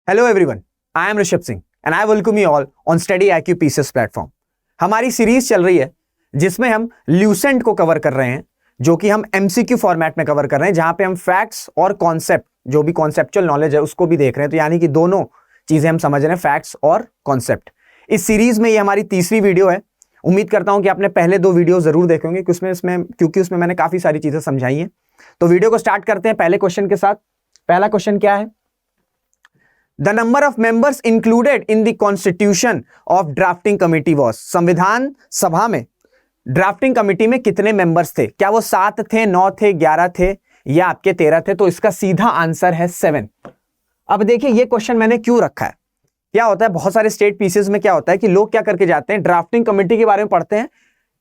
Hello everyone, I am Rishabh Singh and I welcome you all on study IQ pieces platform. हमारी series चल रही है जिसमें हम ल्यूसेंट को कवर कर रहे हैं, जो कि हम MCQ फॉर्मेट में कवर कर रहे हैं, जहां पे हम फैक्ट्स और कॉन्सेप्ट, जो भी कॉन्सेप्चुअल नॉलेज है उसको भी देख रहे हैं। तो यानी कि दोनों चीजें हम समझ रहे हैं, फैक्ट्स और कॉन्सेप्ट। इस सीरीज में ये हमारी तीसरी वीडियो है। उम्मीद करता हूं कि आपने पहले दो वीडियो जरूर देखे होंगे क्योंकि उसमें मैंने काफी सारी चीजें समझाई हैं। तो वीडियो को स्टार्ट करते हैं पहले क्वेश्चन के साथ। पहला क्वेश्चन क्या है? The number of members included in the constitution of drafting committee was, संविधान सभा में ड्राफ्टिंग कमिटी में कितने मेंबर्स थे? क्या वो 7 थे, 9 थे, 11 थे या आपके 13 थे? तो इसका सीधा आंसर है 7। अब देखिए ये क्वेश्चन मैंने क्यों रखा है। क्या होता है, बहुत सारे स्टेट पीसेस में क्या होता है कि लोग क्या करके जाते हैं, ड्राफ्टिंग कमेटी के बारे में पढ़ते हैं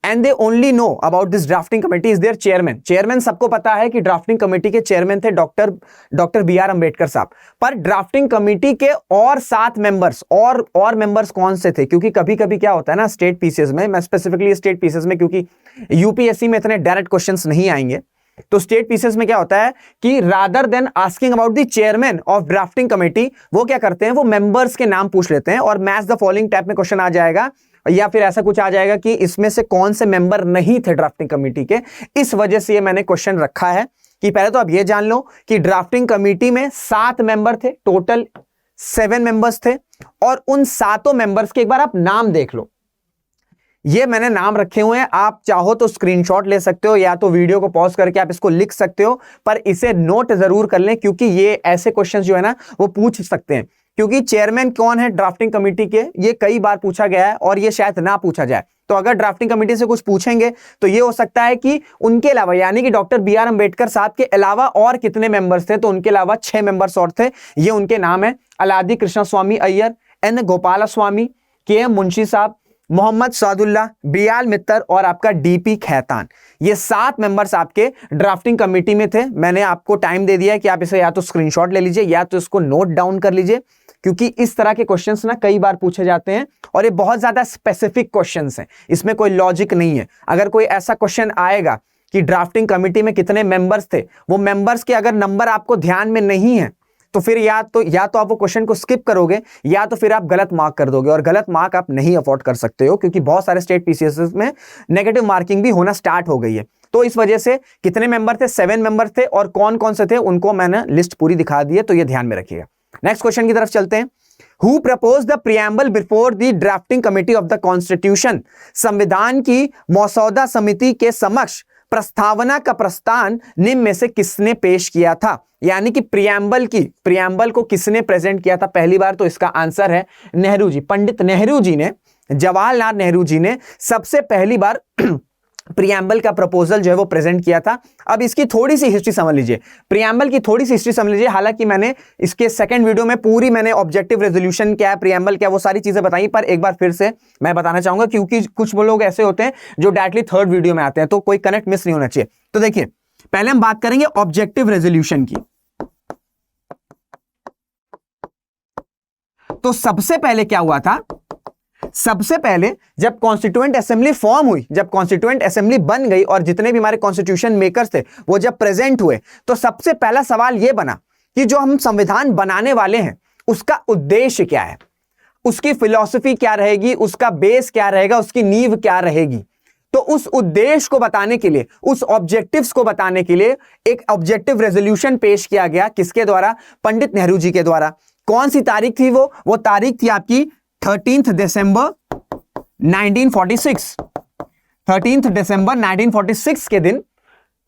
and they only know about this drafting committee is there chairman सबको पता है कि ड्राफ्टिंग कमेटी के चेयरमैन थे डॉक्टर BR अम्बेडकर साहब। पर ड्राफ्टिंग कमेटी के और 7 मेंबर्स और मेंबर्स कौन से थे? क्योंकि कभी कभी क्या होता है ना स्टेट पीसेस में, मैं स्पेसिफिकली स्टेट पीसेस में, क्योंकि यूपीएससी में इतने डायरेक्ट क्वेश्चंस नहीं आएंगे, तो स्टेट पीसेस में क्या होता है कि rather than asking about the chairman of drafting committee, वो क्या करते हैं, वो मेंबर्स के नाम पूछ लेते हैं और मैच द फॉलोइंग टाइप में क्वेश्चन आ जाएगा, या फिर ऐसा कुछ आ जाएगा कि इसमें से कौन से मेंबर नहीं थे ड्राफ्टिंग कमेटी के। इस वजह से ये मैंने क्वेश्चन रखा है कि पहले तो आप ये जान लो कि ड्राफ्टिंग कमेटी में 7 मेंबर थे, टोटल 7 मेंबर्स थे, और उन 7 मेंबर्स के एक बार आप नाम देख लो। ये मैंने नाम रखे हुए हैं, आप चाहो तो स्क्रीनशॉट ले सकते हो या तो वीडियो को पॉज करके आप इसको लिख सकते हो, पर इसे नोट जरूर कर लें क्योंकि ये ऐसे क्वेश्चंस जो है ना वो पूछ सकते हैं। क्योंकि चेयरमैन कौन है ड्राफ्टिंग कमेटी के, ये कई बार पूछा गया है और ये शायद ना पूछा जाए। तो अगर ड्राफ्टिंग कमेटी से कुछ पूछेंगे तो ये हो सकता है कि उनके अलावा, यानी कि डॉक्टर BR अम्बेडकर साहब के अलावा और कितने मेंबर्स थे, तो उनके अलावा 6 मेंबर्स और थे। ये उनके नाम है: अलादी कृष्ण स्वामी अय्यर, N गोपाला स्वामी, KM मुंशी साहब, मोहम्मद सादुल्ला, BR मित्तर और आपका DP खैतान। ये 7 मेंबर्स आपके ड्राफ्टिंग कमेटी में थे। मैंने आपको टाइम दे दिया है कि आप इसे या तो स्क्रीनशॉट ले लीजिए या तो इसको नोट डाउन कर लीजिए, क्योंकि इस तरह के क्वेश्चंस ना कई बार पूछे जाते हैं और ये बहुत ज्यादा स्पेसिफिक क्वेश्चंस हैं, इसमें कोई लॉजिक नहीं है। अगर कोई ऐसा क्वेश्चन आएगा कि ड्राफ्टिंग कमेटी में कितने मेंबर्स थे, वो मेंबर्स के अगर नंबर आपको ध्यान में नहीं है तो फिर या तो आप वो क्वेश्चन को स्किप करोगे या तो फिर आप गलत मार्क कर दोगे, और गलत मार्क आप नहीं अफोर्ड कर सकते हो क्योंकि बहुत सारे स्टेट पीसीएस में नेगेटिव मार्किंग भी होना स्टार्ट हो गई है। तो इस वजह से कितने मेंबर थे? 7 मेंबर थे, और कौन कौन से थे उनको मैंने लिस्ट पूरी दिखा दी है, तो ये ध्यान में रखिएगा। नेक्स्ट क्वेश्चन की तरफ चलते हैं। Who proposed the preamble before the drafting committee of the Constitution? संविधान की मसौदा समिति के समक्ष प्रस्तावना का प्रस्ताव निम्न में से किसने पेश किया था? यानी कि प्रियम्बल को किसने प्रेजेंट किया था पहली बार? तो इसका आंसर है नेहरू जी। पंडित नेहरू जी ने, जवाहरलाल नेहरू जी ने सबसे पहली बार प्रियम्बल का प्रपोजल जो है वो प्रेजेंट किया था। अब इसकी थोड़ी सी हिस्ट्री समझ लीजिए, प्रियम्बल की थोड़ी सी हिस्ट्री समझ लीजिए। हालांकि मैंने इसके सेकंड वीडियो में पूरी मैंने ऑब्जेक्टिव रेजोल्यूशन क्या है, प्रियम्बल क्या, वो सारी चीजें बताई, पर एक बार फिर से मैं बताना चाहूंगा क्योंकि कुछ लोग ऐसे होते हैं जो डायरेक्टली थर्ड वीडियो में आते हैं, तो कोई कनेक्ट मिस नहीं होना चाहिए। तो देखिए, पहले हम बात करेंगे ऑब्जेक्टिव रेजोल्यूशन की। तो सबसे पहले क्या हुआ था, सबसे पहले जब कॉन्स्टिट्यूएंट असेंबली फॉर्म हुई, जब कॉन्स्टिट्यूएंट असेंबली बन गई और जितने भी हमारे कॉन्स्टिट्यूशन मेकर्स थे वो जब प्रेजेंट हुए, तो सबसे पहला सवाल यह बना कि जो हम संविधान बनाने वाले हैं उसका उद्देश्य क्या है, उसकी फिलॉसफी क्या रहेगी, उसका बेस क्या रहेगा, उसकी नींव क्या रहेगी। तो उस उद्देश्य को बताने के लिए, उस ऑब्जेक्टिव्स को बताने के लिए एक ऑब्जेक्टिव रेजोल्यूशन पेश किया गया। किसके द्वारा? पंडित नेहरू जी के द्वारा। कौन सी तारीख थी वो तारीख थी आपकी 13 दिसंबर 1946। 13 दिसंबर 1946 के दिन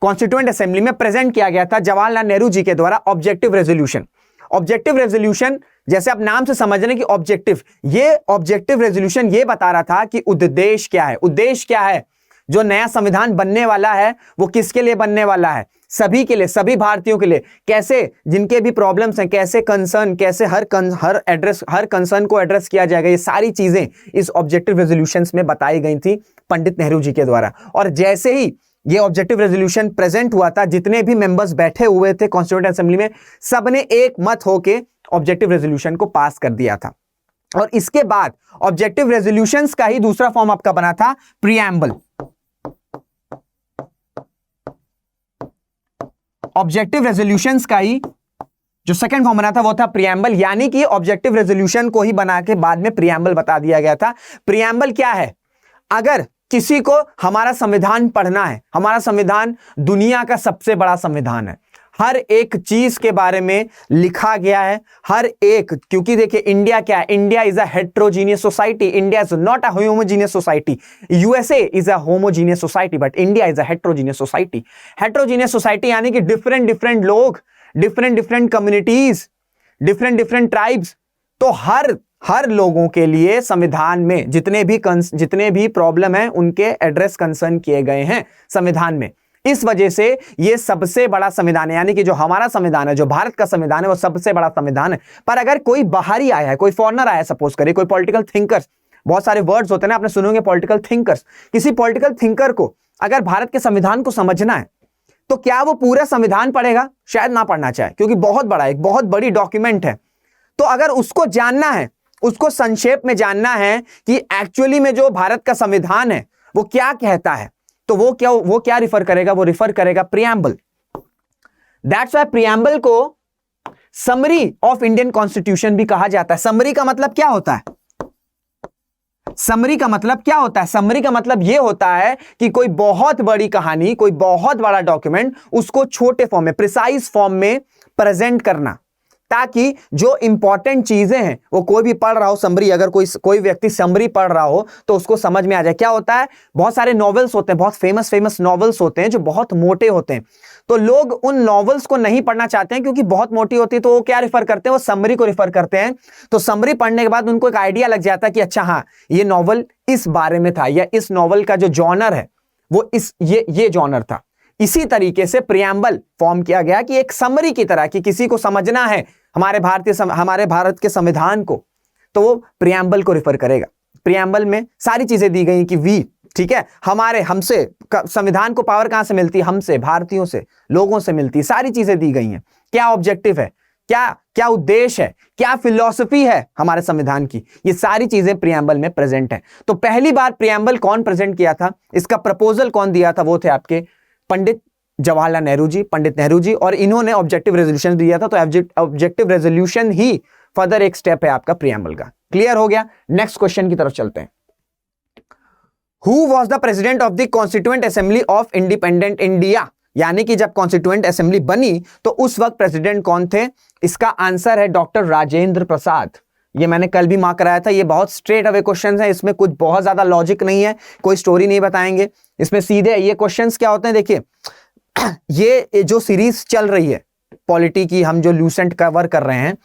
कॉन्स्टिट्यूएंट असेंबली में प्रेजेंट किया गया था जवाहरलाल नेहरू जी के द्वारा ऑब्जेक्टिव रेजोल्यूशन। ऑब्जेक्टिव रेजोल्यूशन, जैसे आप नाम से समझ रहे हैं कि ऑब्जेक्टिव, ये ऑब्जेक्टिव रेजोल्यूशन ये बता रहा था कि उद्देश्य क्या है। उद्देश्य क्या है? जो नया संविधान बनने वाला है वो किसके लिए बनने वाला है? सभी के लिए, सभी भारतीयों के लिए। कैसे, जिनके भी प्रॉब्लम्स हैं, कैसे कंसर्न, कैसे हर कंसर्न को एड्रेस किया जाएगा, ये सारी चीजें इस ऑब्जेक्टिव रेजोल्यूशंस में बताई गई थी पंडित नेहरू जी के द्वारा। और जैसे ही ये ऑब्जेक्टिव रेजोल्यूशन प्रेजेंट हुआ था, जितने भी मेंबर्स बैठे हुए थे कॉन्स्टिट्यूएंट असेंबली में, सबने एक मत होके ऑब्जेक्टिव रेजोल्यूशन को पास कर दिया था। और इसके बाद ऑब्जेक्टिव रेजोल्यूशंस का ही दूसरा फॉर्म आपका बना था प्रियम्बल। ऑब्जेक्टिव रेजोल्यूशंस का ही जो सेकंड फॉर्म बना था वो था प्रियम्बल, यानी कि ऑब्जेक्टिव रेजोल्यूशन को ही बना के बाद में प्रियम्बल बता दिया गया था। प्रियम्बल क्या है? अगर किसी को हमारा संविधान पढ़ना है, हमारा संविधान दुनिया का सबसे बड़ा संविधान है, हर एक चीज के बारे में लिखा गया है, हर एक, क्योंकि देखिए इंडिया क्या है, India is a heterogeneous society, India is not a homogeneous society, USA is a homogeneous society but India is a heterogeneous society. Heterogeneous society यानी कि डिफरेंट डिफरेंट लोग, different different communities, different different tribes, तो हर लोगों के लिए संविधान में जितने भी प्रॉब्लम है उनके एड्रेस कंसर्न किए गए हैं संविधान में। इस वजह से ये सबसे बड़ा संविधान है, यानी कि जो हमारा संविधान है, जो भारत का संविधान है, वो सबसे बड़ा संविधान है। पर अगर कोई बाहरी आया है, कोई फॉरेनर आया है, सपोज करिए कोई पॉलिटिकल थिंकर्स, बहुत सारे वर्ड्स होते हैं ना, आपने सुने होंगे पॉलिटिकल थिंकर्स, किसी पॉलिटिकल थिंकर को अगर भारत के संविधान को समझना है तो क्या वो पूरा संविधान पढ़ेगा? शायद ना पढ़ना चाहे, क्योंकि बहुत बड़ा, एक बहुत बड़ी डॉक्यूमेंट है। तो अगर उसको जानना है, उसको संक्षेप में जानना है कि एक्चुअली में जो भारत का संविधान है वो क्या कहता है, तो वो क्या रिफर करेगा? वो रिफर करेगा प्रियम्बल। दैट्स व्हाई प्रियम्बल को समरी ऑफ इंडियन कॉन्स्टिट्यूशन भी कहा जाता है। समरी का मतलब क्या होता है? समरी का मतलब क्या होता है? समरी का मतलब यह होता है कि कोई बहुत बड़ी कहानी, कोई बहुत बड़ा डॉक्यूमेंट, उसको छोटे फॉर्म में, प्रिसाइज फॉर्म में प्रेजेंट करना, ताकि जो इंपॉर्टेंट चीजें हैं वो कोई भी पढ़ रहा हो, समरी, अगर कोई व्यक्ति समरी पढ़ रहा हो तो उसको समझ में आ जाए। क्या होता है, बहुत सारे नॉवेल्स होते हैं, बहुत फेमस नॉवेल्स होते हैं जो बहुत मोटे होते हैं, तो लोग उन नॉवेल्स को नहीं पढ़ना चाहते हैं क्योंकि बहुत मोटी होती है, तो वो क्या रिफर करते हैं? वो समरी को रिफर करते हैं। तो समरी पढ़ने के बाद उनको एक आइडिया लग जाता है कि अच्छा हाँ, ये नॉवल इस बारे में था, या इस नॉवल का जो जॉनर है वो ये जॉनर था। इसी तरीके से प्रियम्बल फॉर्म किया गया कि एक समरी की तरह, कि किसी को समझना है हमारे भारत के संविधान को, तो वो प्रियम्बल को रिफर करेगा। प्रियम्बल में सारी चीजें दी गई कि वी, ठीक है, हमसे संविधान को पावर कहां से मिलती है? हमसे, भारतीयों से, लोगों से मिलती है। सारी चीजें दी गई हैं। क्या ऑब्जेक्टिव है, क्या उद्देश्य है, क्या फिलॉसफी है हमारे संविधान की, ये सारी चीजें प्रियम्बल में प्रेजेंट है। तो पहली बार प्रियम्बल कौन प्रेजेंट किया था, इसका प्रपोजल कौन दिया था? वो थे आपके पंडित जवाहरलाल नेहरू जी, पंडित नेहरू जी, और इन्होंने ऑब्जेक्टिव रेजोल्यूशन दिया था। तो ऑब्जेक्टिव रेजोल्यूशन ही फर्दर एक स्टेप है आपका प्रियम्बल का। क्लियर हो गया? नेक्स्ट क्वेश्चन की तरफ चलते हैं। Who was the president of the Constituent Assembly of Independent India? यानी कि जब कॉन्स्टिट्यूएंट असेंबली बनी तो उस वक्त प्रेसिडेंट कौन थे? इसका आंसर है डॉक्टर राजेंद्र प्रसाद। ये मैंने कल भी मार्क कराया था। ये बहुत स्ट्रेट अवे क्वेश्चन है, इसमें कुछ बहुत ज्यादा लॉजिक नहीं है, कोई स्टोरी नहीं बताएंगे इसमें, सीधे ये क्वेश्चंस क्या होते हैं। देखिए ये जो सीरीज चल रही है पॉलिटी की, हम जो ल्यूसेंट कवर कर रहे हैं,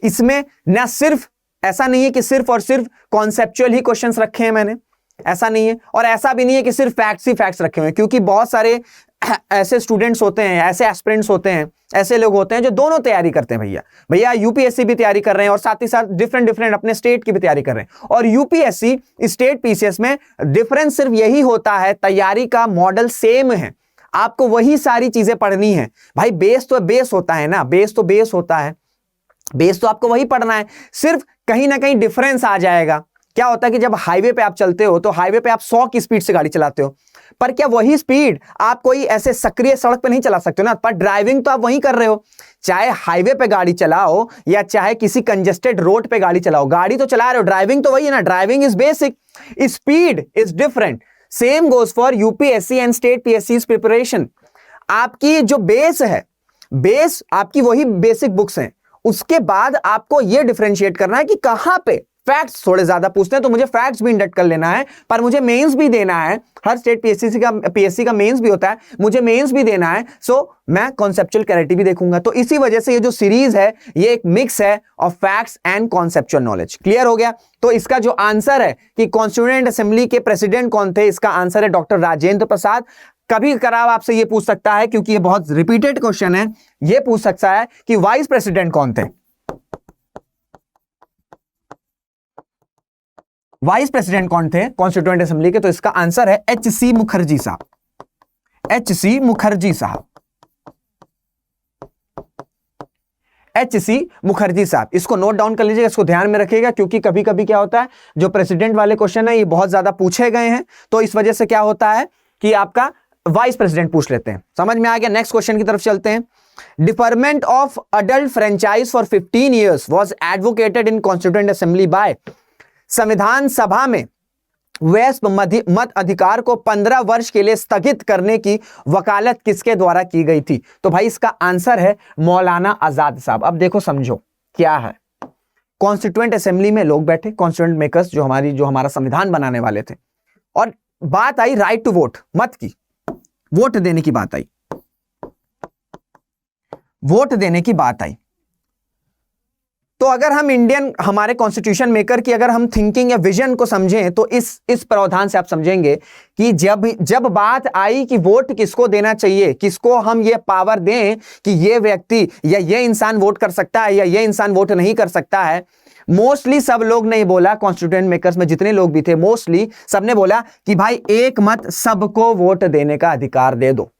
इसमें ना सिर्फ ऐसा नहीं है कि सिर्फ और सिर्फ कॉन्सेप्चुअल ही क्वेश्चंस रखे हैं मैंने, ऐसा नहीं है, और ऐसा भी नहीं है कि सिर्फ फैक्ट्स ही फैक्ट्स रखे हुए हैं, क्योंकि बहुत सारे ऐसे स्टूडेंट्स होते हैं, ऐसे एस्पिरेंट्स होते हैं, ऐसे लोग होते हैं जो दोनों तैयारी करते हैं। भैया यूपीएससी भी तैयारी कर रहे हैं और साथ ही साथ डिफरेंट अपने स्टेट की भी तैयारी कर रहे हैं। और यूपीएससी स्टेट पीसीएस में डिफरेंस सिर्फ यही होता है, तैयारी का मॉडल सेम है, आपको वही सारी चीजें पढ़नी है। भाई बेस तो बेस होता है ना, बेस तो बेस होता है, बेस तो आपको वही पढ़ना है, सिर्फ कहीं ना कहीं डिफरेंस आ जाएगा। क्या होता है कि जब हाईवे पे आप चलते हो तो हाईवे पे आप 100 की स्पीड से गाड़ी चलाते हो, पर क्या वही स्पीड आप कोई ऐसे सक्रिय सड़क पे नहीं चला सकते हो ना, पर ड्राइविंग तो आप वही कर रहे हो। चाहे हाईवे पे गाड़ी चलाओ या चाहे किसी कंजेस्टेड रोड पे गाड़ी चलाओ, गाड़ी तो चला रहे हो, ड्राइविंग तो वही है ना। Driving is basic, speed is different. Same goes for UPSC and state PSC preparation. आपकी जो बेस है, बेस आपकी वही बेसिक बुक्स हैं, उसके बाद आपको यह डिफरेंशिएट करना है कि कहां पे फैक्ट्स थोड़े ज्यादा पूछते हैं, तो मुझे फैक्ट्स भी इंडक्ट कर लेना है, पर मुझे मेंस भी देना है। हर स्टेट पीएससी का मेंस भी होता है, मुझे मेंस भी देना है, सो मैं कॉन्सेप्चुअल क्लैरिटी भी देखूंगा। तो इसी वजह से ये जो सीरीज है ये एक मिक्स है of facts and conceptual knowledge. Clear हो गया? तो इसका जो आंसर है कि कॉन्स्टिट्यूएंट असेंबली के प्रेसिडेंट कौन थे, इसका आंसर है डॉक्टर राजेंद्र प्रसाद। कभी कराव आपसे ये पूछ सकता है, क्योंकि ये बहुत रिपीटेड क्वेश्चन है, ये पूछ सकता है कि वाइस प्रेसिडेंट कौन थे, वाइस प्रेसिडेंट कौन थे कॉन्स्टिट्यूएंट असेंबली के, तो इसका आंसर है एच.सी. मुखर्जी साहब। एच.सी. मुखर्जी साहब, एच.सी. मुखर्जी साहब, इसको नोट डाउन कर लीजिएगा, इसको ध्यान में रखिएगा, क्योंकि कभी कभी क्या होता है, जो प्रेसिडेंट वाले क्वेश्चन है ये बहुत ज्यादा पूछे गए हैं, तो इस वजह से क्या होता है कि आपका वाइस प्रेसिडेंट पूछ लेते हैं। समझ में आ गया? नेक्स्ट क्वेश्चन की तरफ चलते हैं। Deferment of adult franchise for 15 years was advocated in constituent assembly bye. संविधान सभा में वयस्क मत अधिकार को 15 वर्ष के लिए स्थगित करने की वकालत किसके द्वारा की गई थी? तो भाई इसका आंसर है मौलाना आजाद साहब। अब देखो समझो क्या है, कॉन्स्टिट्यूएंट असेंबली में लोग बैठे, कॉन्स्टिट्यूएंट मेकर्स जो हमारा संविधान बनाने वाले थे, और बात आई राइट टू वोट, मत की, वोट देने की बात आई, वोट देने की बात आई। तो अगर हम हमारे कॉन्स्टिट्यूशन मेकर की अगर हम थिंकिंग या विजन को समझें तो इस प्रावधान से आप समझेंगे कि जब बात आई कि वोट किसको देना चाहिए, किसको हम ये पावर दें कि ये व्यक्ति या ये इंसान वोट कर सकता है या ये इंसान वोट नहीं कर सकता है, मोस्टली सब लोग नहीं बोला, कॉन्स्टिट्यूएंट मेकर्स में जितने लोग भी थे मोस्टली सबने बोला कि भाई एक मत सबको वोट देने का अधिकार दे दो।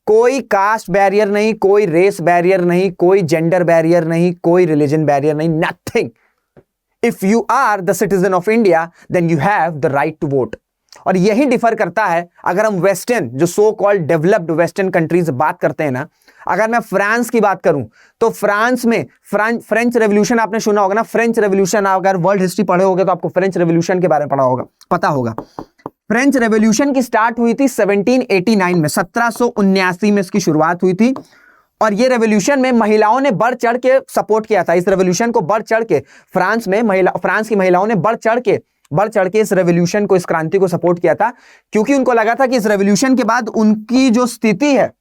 कोई कास्ट बैरियर नहीं, कोई रेस बैरियर नहीं, कोई जेंडर बैरियर नहीं, कोई रिलीजन बैरियर नहीं, nothing. If you are the citizen of India then you have the right to vote. और यही डिफर करता है अगर हम वेस्टर्न जो so called developed western countries बात करते हैं ना। अगर मैं फ्रांस की बात करूं तो फ्रांस में फ्रेंच रेवोल्यूशन आपने सुना होगा ना, फ्रेंच रेवोल्यूशन, अगर वर्ल्ड हिस्ट्री पढ़े होगे तो आपको फ्रेंच रेवोल्यूशन के बारे में पता होगा। फ्रेंच रेवोल्यूशन की स्टार्ट हुई थी 1789 में, 1779 में इसकी शुरुआत हुई थी। और ये रेवोल्यूशन में महिलाओं ने बढ़ चढ़ के सपोर्ट किया था। इस रेवोल्यूशन को बढ़ चढ़ के फ्रांस की महिलाओं ने बढ़ चढ़ के इस रेवोल्यूशन को, इस क्रांति को सपोर्ट किया था, क्योंकि उनको लगा था कि इस रेवोल्यूशन के बाद उनकी जो स्थिति है,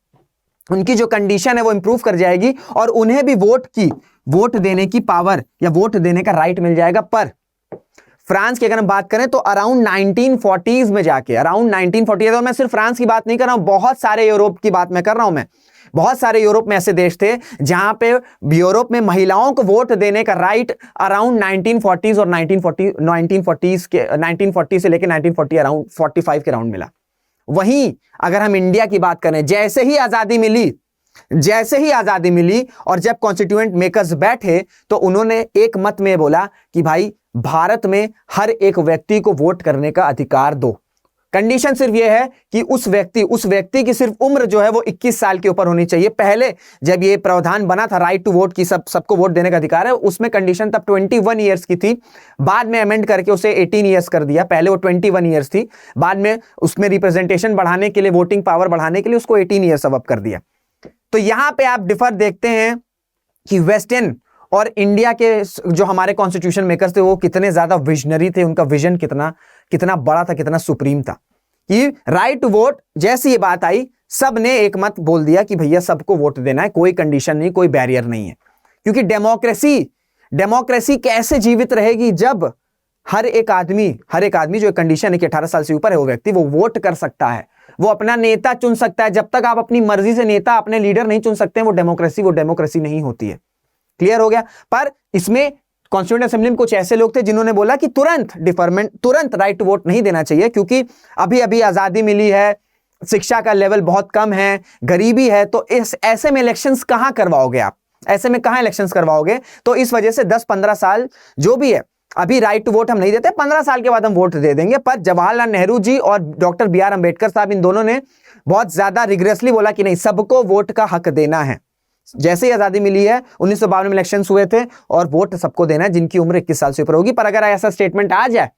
उनकी जो कंडीशन है वो इंप्रूव कर जाएगी और उन्हें भी वोट देने की पावर या वोट देने का राइट मिल जाएगा। पर फ्रांस की अगर हम बात करें तो अराउंड 1940s में जाके, अराउंड 1940, तो मैं सिर्फ फ्रांस की बात नहीं कर रहा हूं, बहुत सारे यूरोप की बात मैं कर रहा हूं। मैं बहुत सारे यूरोप में ऐसे देश थे जहां पे यूरोप में महिलाओं को वोट देने का राइट अराउंड 1940s और 1940 से लेकर 1940 अराउंड 45 के राउंड मिला। वहीं अगर हम इंडिया की बात करें, जैसे ही आजादी मिली और जब कॉन्स्टिट्यूएंट मेकर्स बैठे तो उन्होंने एक मत में बोला कि भाई भारत में हर एक व्यक्ति को वोट करने का अधिकार दो। कंडीशन सिर्फ यह है कि उस व्यक्ति की सिर्फ उम्र जो है वो 21 साल के ऊपर होनी चाहिए। पहले जब ये प्रावधान बना था राइट टू वोट की, सबको वोट देने का अधिकार है, उसमें कंडीशन तब 21 ईयर्स की थी। बाद में अमेंड करके उसे 18 ईयर्स कर दिया। पहले वो 21 ईयर्स थी, बाद में उसमें रिप्रेजेंटेशन बढ़ाने के लिए, वोटिंग पावर बढ़ाने के लिए उसको 18 ईयर्स अब कर दिया। तो यहां पे आप डिफर देखते हैं कि वेस्टर्न और इंडिया के जो हमारे कॉन्स्टिट्यूशन मेकर्स थे वो कितने ज्यादा विजनरी थे, उनका विजन कितना बड़ा था, कितना सुप्रीम था कि राइट टू वोट जैसी ये बात आई सब ने एक मत बोल दिया कि भैया सबको वोट देना है, कोई कंडीशन नहीं, कोई बैरियर नहीं है। क्योंकि डेमोक्रेसी कैसे जीवित रहेगी जब हर एक आदमी जो कंडीशन है कि 18 साल से ऊपर है वो व्यक्ति, वो वोट कर सकता है, वो अपना नेता चुन सकता है। जब तक आप अपनी मर्जी से नेता, अपने लीडर नहीं चुन सकते, वो डेमोक्रेसी नहीं होती है। क्लियर हो गया। पर इसमें कॉन्स्टिट्यूएंट असेंबली में कुछ ऐसे लोग थे जिन्होंने बोला कि तुरंत राइट टू वोट नहीं देना चाहिए, क्योंकि अभी आजादी मिली है, शिक्षा का लेवल बहुत कम है, गरीबी है, तो ऐसे में इलेक्शंस कहां करवाओगे आप, ऐसे में कहां इलेक्शंस करवाओगे। तो इस वजह से 10-15 साल जो भी है, अभी राइट टू वोट हम नहीं देते, 15 साल के बाद हम वोट दे देंगे। पर जवाहरलाल नेहरू जी और डॉक्टर BR अम्बेडकर साहब, इन दोनों ने बहुत ज्यादा रिग्रेसली बोला कि नहीं, सबको वोट का हक देना है। जैसे ही आजादी मिली है 1952 में इलेक्शंस हुए थे और वोट सबको देना है जिनकी उम्र 21 साल से ऊपर होगी। पर अगर ऐसा स्टेटमेंट आ जाए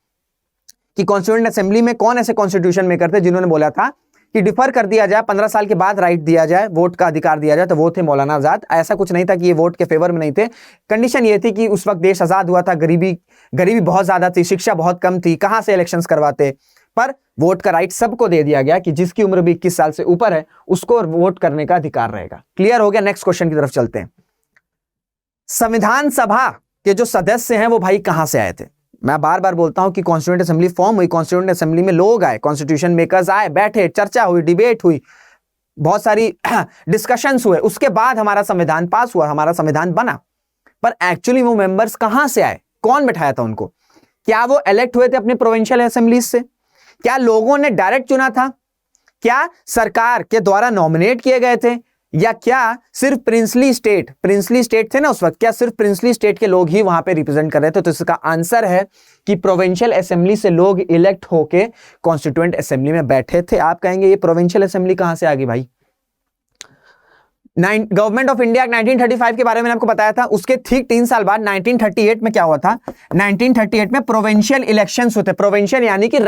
कि कॉन्स्टिट्यूएंट असेंबली में कौन ऐसे कॉन्स्टिट्यूशन मेकर थे जिन्होंने बोला था कि डिफर कर दिया जाए, 15 साल के बाद राइट दिया जाए, वोट का अधिकार दिया जाए, तो वो थे मौलाना आजाद। ऐसा कुछ नहीं था कि ये वोट के फेवर में नहीं थे। कंडीशन ये थी कि उस वक्त देश आजाद हुआ था, गरीबी बहुत ज्यादा थी, शिक्षा बहुत कम थी, कहां से इलेक्शंस करवाते। पर वोट का राइट सबको दे दिया गया कि जिसकी उम्र भी 21 साल से ऊपर है उसको वोट करने का अधिकार रहेगा। क्लियर हो गया। नेक्स्ट क्वेश्चन की तरफ चलते हैं। संविधान सभा के जो सदस्य हैं वो भाई कहां से आए थे? मैं बार बार बोलता हूं कि कॉन्स्टिट्यूएंट असेंबली फॉर्म हुई, कॉन्स्टिट्यूएंट असेंबली में लोग आए, कॉन्स्टिट्यूशन मेकर्स आए, बैठे, चर्चा हुई, डिबेट हुई, बहुत सारी डिस्कशंस हुए, उसके बाद हमारा संविधान पास हुआ, हमारा संविधान बना। पर एक्चुअली वो मेंबर्स कहां से आए, कौन बैठाया था उनको? क्या वो इलेक्ट हुए थे अपने प्रोविंशियल असेंबलीज से? क्या लोगों ने डायरेक्ट चुना था? क्या सरकार के द्वारा नॉमिनेट किए गए थे? या क्या सिर्फ प्रिंसली स्टेट थे ना उस वक्त, क्या सिर्फ प्रिंसली स्टेट के लोग ही वहां पे रिप्रेजेंट कर रहे थे? तो इसका आंसर है कि प्रोविंशियल असेंबली से लोग इलेक्ट होके कॉन्स्टिट्यूएंट असेंबली में बैठे थे। आप कहेंगे ये प्रोविंशियल असेंबली कहां से आ गई भाई? गवर्नमेंट ऑफ इंडिया 1935 के बारे में आपको बताया था। उसके ठीक 3 साल बाद 1938 में क्या हुआ था, 1938 में प्रोविंशियल इलेक्शंस हुए थे। प्रोविंशियल यानी कि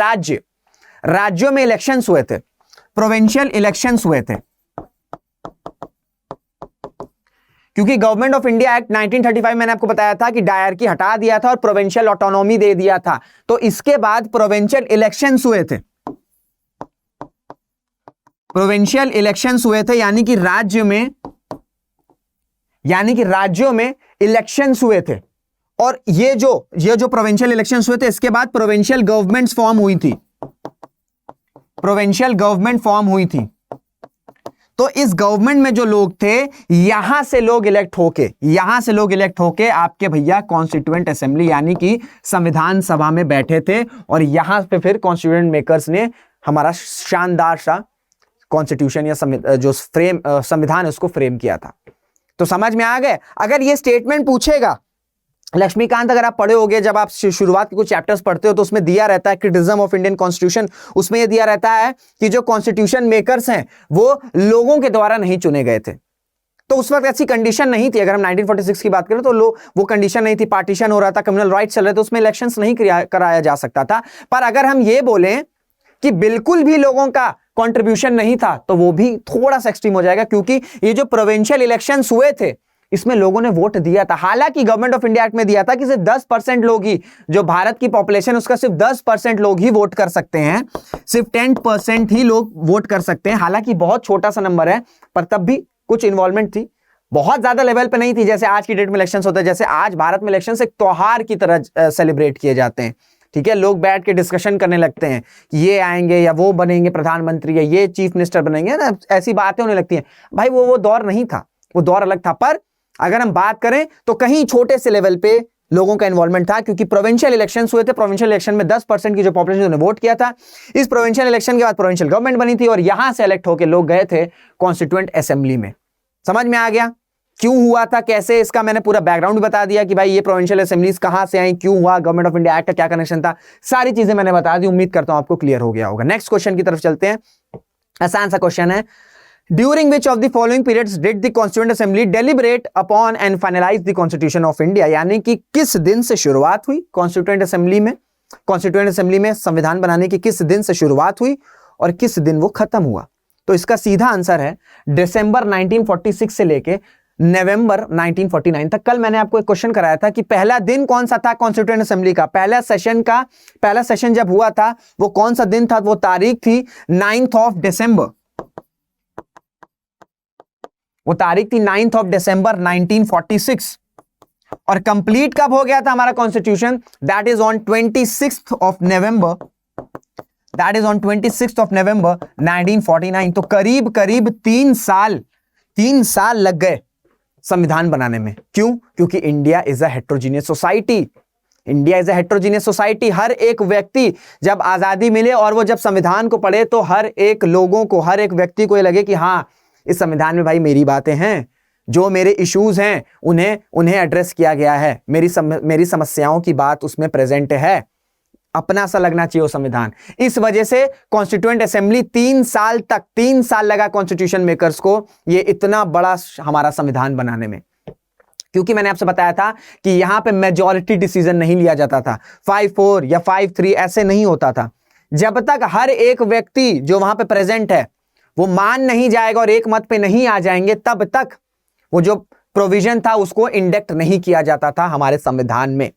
राज्यों में इलेक्शंस हुए थे, प्रोविंशियल इलेक्शंस हुए थे। क्योंकि गवर्नमेंट ऑफ इंडिया एक्ट 1935 मैंने आपको बताया था कि डायरकी हटा दिया था और प्रोविंशियल ऑटोनॉमी दे दिया था, तो इसके बाद प्रोविंशियल इलेक्शंस हुए थे। प्रोविंशियल इलेक्शंस हुए थे यानी कि राज्यों में इलेक्शंस हुए थे। और ये जो प्रोविंशियल इलेक्शंस हुए थे, इसके बाद प्रोविंशियल गवर्नमेंट्स फॉर्म हुई थी, प्रोविंशियल गवर्नमेंट फॉर्म हुई थी। तो इस गवर्नमेंट में जो लोग थे, यहां से लोग इलेक्ट होके आपके भैया कॉन्स्टिट्यूएंट असेंबली यानी कि संविधान सभा में बैठे थे, और यहां पे फिर कॉन्स्टिट्यूएंट मेकर्स ने हमारा शानदार सा कॉन्स्टिट्यूशन या जो संविधान है उसको फ्रेम किया था। तो समझ में आ गए। अगर ये स्टेटमेंट पूछेगा लक्ष्मीकांत, अगर आप पढ़े होगे, जब आप शुरुआत के कुछ चैप्टर्स पढ़ते हो तो उसमें दिया रहता है क्रिटिसिज्म ऑफ इंडियन कॉन्स्टिट्यूशन, उसमें यह दिया रहता है कि जो कॉन्स्टिट्यूशन मेकर्स हैं वो लोगों के द्वारा नहीं चुने गए थे। तो उस वक्त ऐसी कंडीशन नहीं थी। अगर हम 1946 की बात करें तो वो कंडीशन नहीं थी, पार्टीशन हो रहा था, कम्युनल राइट्स चल रहे थे, उसमें इलेक्शंस नहीं कराया जा सकता था। पर अगर हम ये बोलें कि बिल्कुल भी लोगों का कंट्रीब्यूशन नहीं था, तो वो भी थोड़ा सा एक्सट्रीम हो जाएगा, क्योंकि ये जो प्रोविंशियल इलेक्शंस हुए थे इसमें लोगों ने वोट दिया था। हालांकि गवर्नमेंट ऑफ इंडिया एक्ट में दिया था कि सिर्फ 10% लोग ही, जो भारत की पॉपुलेशन उसका सिर्फ 10% लोग ही वोट कर सकते हैं, सिर्फ 10% ही लोग वोट कर सकते हैं। हालांकि बहुत छोटा सा नंबर है, पर तब भी कुछ इन्वॉल्वमेंट थी, बहुत ज्यादा लेवल पे नहीं थी जैसे आज की डेट में इलेक्शंस होते हैं। जैसे आज भारत में इलेक्शंस एक त्योहार की तरह सेलिब्रेट किए जाते हैं, ठीक है। लोग बैठ के डिस्कशन करने लगते हैं कि ये आएंगे या वो बनेंगे प्रधानमंत्री या ये चीफ मिनिस्टर बनेंगे ना, ऐसी बातें होने लगती हैं। भाई वो दौर नहीं था, वो दौर अलग था। पर अगर हम बात करें तो कहीं छोटे से लेवल पे लोगों का इन्वॉल्वमेंट था, क्योंकि प्रोविंशियल इलेक्शंस हुए थे। प्रोविंशियल इलेक्शन में 10% की जो पॉपुलेशन ने वोट किया था। इस प्रोविंशियल इलेक्शन के बाद प्रोविंशियल गवर्नमेंट बनी थी और यहां से इलेक्ट होकर लोग गए थे कॉन्स्टिट्यूएंट असेंबली में। समझ में आ गया क्यों हुआ था, कैसे, इसका मैंने पूरा बैकग्राउंड बता दिया कि भाई ये प्रोविंशियल असेंबलीज कहां से आई, क्यों हुआ, गवर्नमेंट ऑफ इंडिया एक्ट का क्या कनेक्शन था, सारी चीजें मैंने बता दी। उम्मीद करता हूं आपको क्लियर हो गया होगा। नेक्स्ट क्वेश्चन की तरफ चलते हैं। आसान सा क्वेश्चन है, during which of the following periods did the constituent assembly deliberate upon and finalise the constitution of India, यानी कि किस दिन से शुरुआत हुई कॉन्स्टिट्यूएंट असेंबली में संविधान बनाने की, किस दिन से शुरुआत हुई और किस दिन वो खत्म हुआ। तो इसका सीधा आंसर है दिसंबर 1946 से लेके नवंबर 1949 तक। कल मैंने आपको एक क्वेश्चन कराया था कि पहला दिन कौन सा था कॉन्स्टिट्यूएंट असेंबली का, पहला सेशन जब हुआ था वो कौन सा दिन था, वो तारीख थी 9 दिसंबर। वो तारीख थी 9 दिसंबर 1946। और कंप्लीट कब हो गया था हमारा कॉन्स्टिट्यूशन, दैट इज ऑन 26 नवंबर 1949। तो करीब 3 साल लग गए संविधान बनाने में। क्यों? क्योंकि India is a heterogeneous society. हर एक व्यक्ति जब आजादी मिले और वो जब संविधान को पढ़े तो हर एक व्यक्ति को ये लगे कि हाँ, इस संविधान में भाई मेरी बातें हैं, जो मेरे इश्यूज हैं उन्हें एड्रेस किया गया है, मेरी समस्याओं की बात उसमें प्रेजेंट है, अपना सा लगना चाहिए वो संविधान। इस वजह से कॉन्स्टिट्यूएंट असेंबली 3 साल लगा कॉन्स्टिट्यूशन मेकर्स को ये इतना बड़ा हमारा संविधान बनाने में। क्योंकि मैंने आपसे बताया था कि यहां पे मेजॉरिटी डिसीजन नहीं लिया जाता था, 5-4 या 5-3 ऐसे नहीं होता था। जब तक हर एक व्यक्ति जो वहां पे प्रेजेंट है वो मान नहीं जाएगा और एक मत पे नहीं आ जाएंगे, तब तक वो जो प्रोविजन था उसको इंडेक्ट नहीं किया जाता था हमारे संविधान में।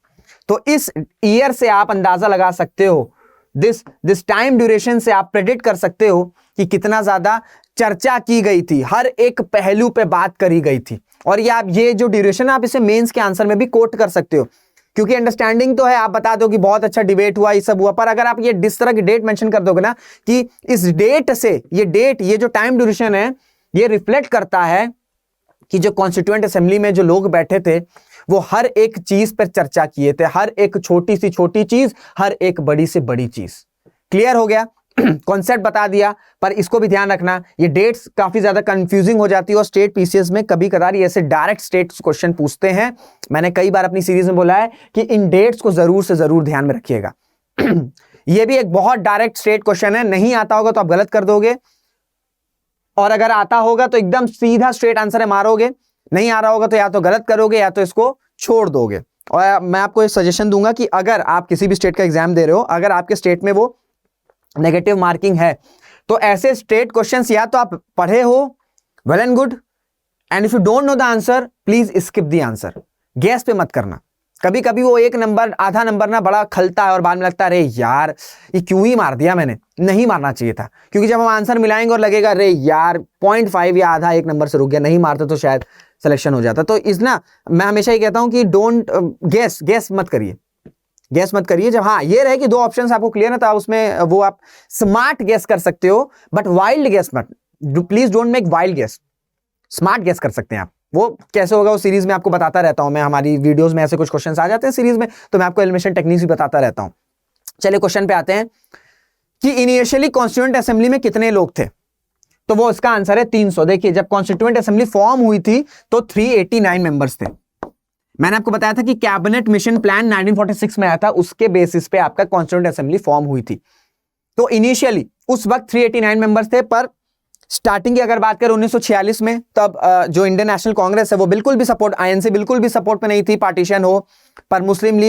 तो इस ईयर से आप अंदाजा लगा सकते हो, दिस टाइम ड्यूरेशन से आप प्रेडिक्ट कर सकते हो कि कितना ज्यादा चर्चा की गई थी, हर एक पहलू पे बात करी गई थी। और ये जो ड्यूरेशन आप इसे मेंस के आंसर में भी कोट कर सकते हो, क्योंकि अंडरस्टैंडिंग तो है, आप बता दो कि बहुत अच्छा डिबेट हुआ, ये सब हुआ, पर अगर आप ये जिस तरह की डेट मेंशन कर दोगे ना कि इस डेट से ये जो टाइम ड्यूरेशन है ये रिफ्लेक्ट करता है कि जो कॉन्स्टिट्यूएंट असेंबली में जो लोग बैठे थे वो हर एक चीज पर चर्चा किए थे, हर एक छोटी से छोटी चीज, हर एक बड़ी से बड़ी चीज। क्लियर हो गया? कॉन्सेप्ट बता दिया, पर इसको भी ध्यान रखना, ये डेट्स काफी ज्यादा कंफ्यूजिंग हो जाती है और स्टेट पीसीएस में कभी कदार ये ऐसे डायरेक्ट स्टेट क्वेश्चन पूछते हैं। मैंने कई बार अपनी सीरीज में बोला है कि इन डेट्स को जरूर से जरूर ध्यान में रखिएगा। ये भी एक बहुत डायरेक्ट स्टेट क्वेश्चन है, नहीं आता होगा तो आप गलत कर दोगे। और अगर आता होगा तो एकदम सीधा स्ट्रेट आंसर है, मारोगे, नहीं आ रहा होगा तो या तो गलत करोगे या तो इसको छोड़ दोगे। और मैं आपको एक सजेशन दूंगा कि अगर आप किसी भी स्टेट का एग्जाम दे रहे हो, अगर आपके स्टेट में वो नेगेटिव मार्किंग है, तो ऐसे स्टेट क्वेश्चंस या तो आप पढ़े हो, well and good, and if you don't know the answer please skip the answer, gas पे मत करना। कभी कभी वो एक नंबर आधा नंबर ना बड़ा खलता है और बाद में लगता है अरे यार ये क्यों ही मार दिया मैंने, नहीं मारना चाहिए था। क्योंकि जब हम आंसर मिलाएंगे और लगेगा अरे यार 0.5 या आधा एक नंबर से रुक गया, नहीं मारते तो शायद सिलेक्शन हो जाता। तो इस ना मैं हमेशा ही कहता हूं कि डोंट गैस मत करिए, गैस मत करिए। जब हाँ ये रहे कि दो ऑप्शंस आपको क्लियर है तो आप उसमें वो आप स्मार्ट गैस कर सकते हो, बट वाइल्ड गैस मत, please don't make wild gas, smart gas कर सकते हैं आप। वो कैसे होगा वो सीरीज में आपको बताता रहता हूं मैं, हमारी वीडियोस में ऐसे कुछ क्वेश्चंस आ जाते हैं सीरीज में, तो मैं आपको एलिमिनेशन टेक्निक्स भी बताता रहता हूं। चलिए क्वेश्चन पे आते हैं कि इनिशियली कॉन्स्टिट्यूएंट असेंबली में कितने लोग थे, तो वो इसका आंसर है 300। देखिए जब कॉन्स्टिट्यूएंट असेंबली फॉर्म हुई थी तो 389 मेंबर्स थे। मैंने आपको बताया था कि कैबिनेट मिशन प्लान 1946 में आया था, उसके बेसिस पे आपका कॉन्स्टिट्यूएंट असेंबली फॉर्म हुई थी। तो इनिशियली उस वक्त 389 मेंबर्स थे, पर स्टार्टिंग की अगर बात करें 1946 में, तब जो इंडियन नेशनल कांग्रेस है वो बिल्कुल भी सपोर्ट, आईएनसी बिल्कुल भी सपोर्ट पे नहीं थी पार्टीशन हो, पर मुस्लिम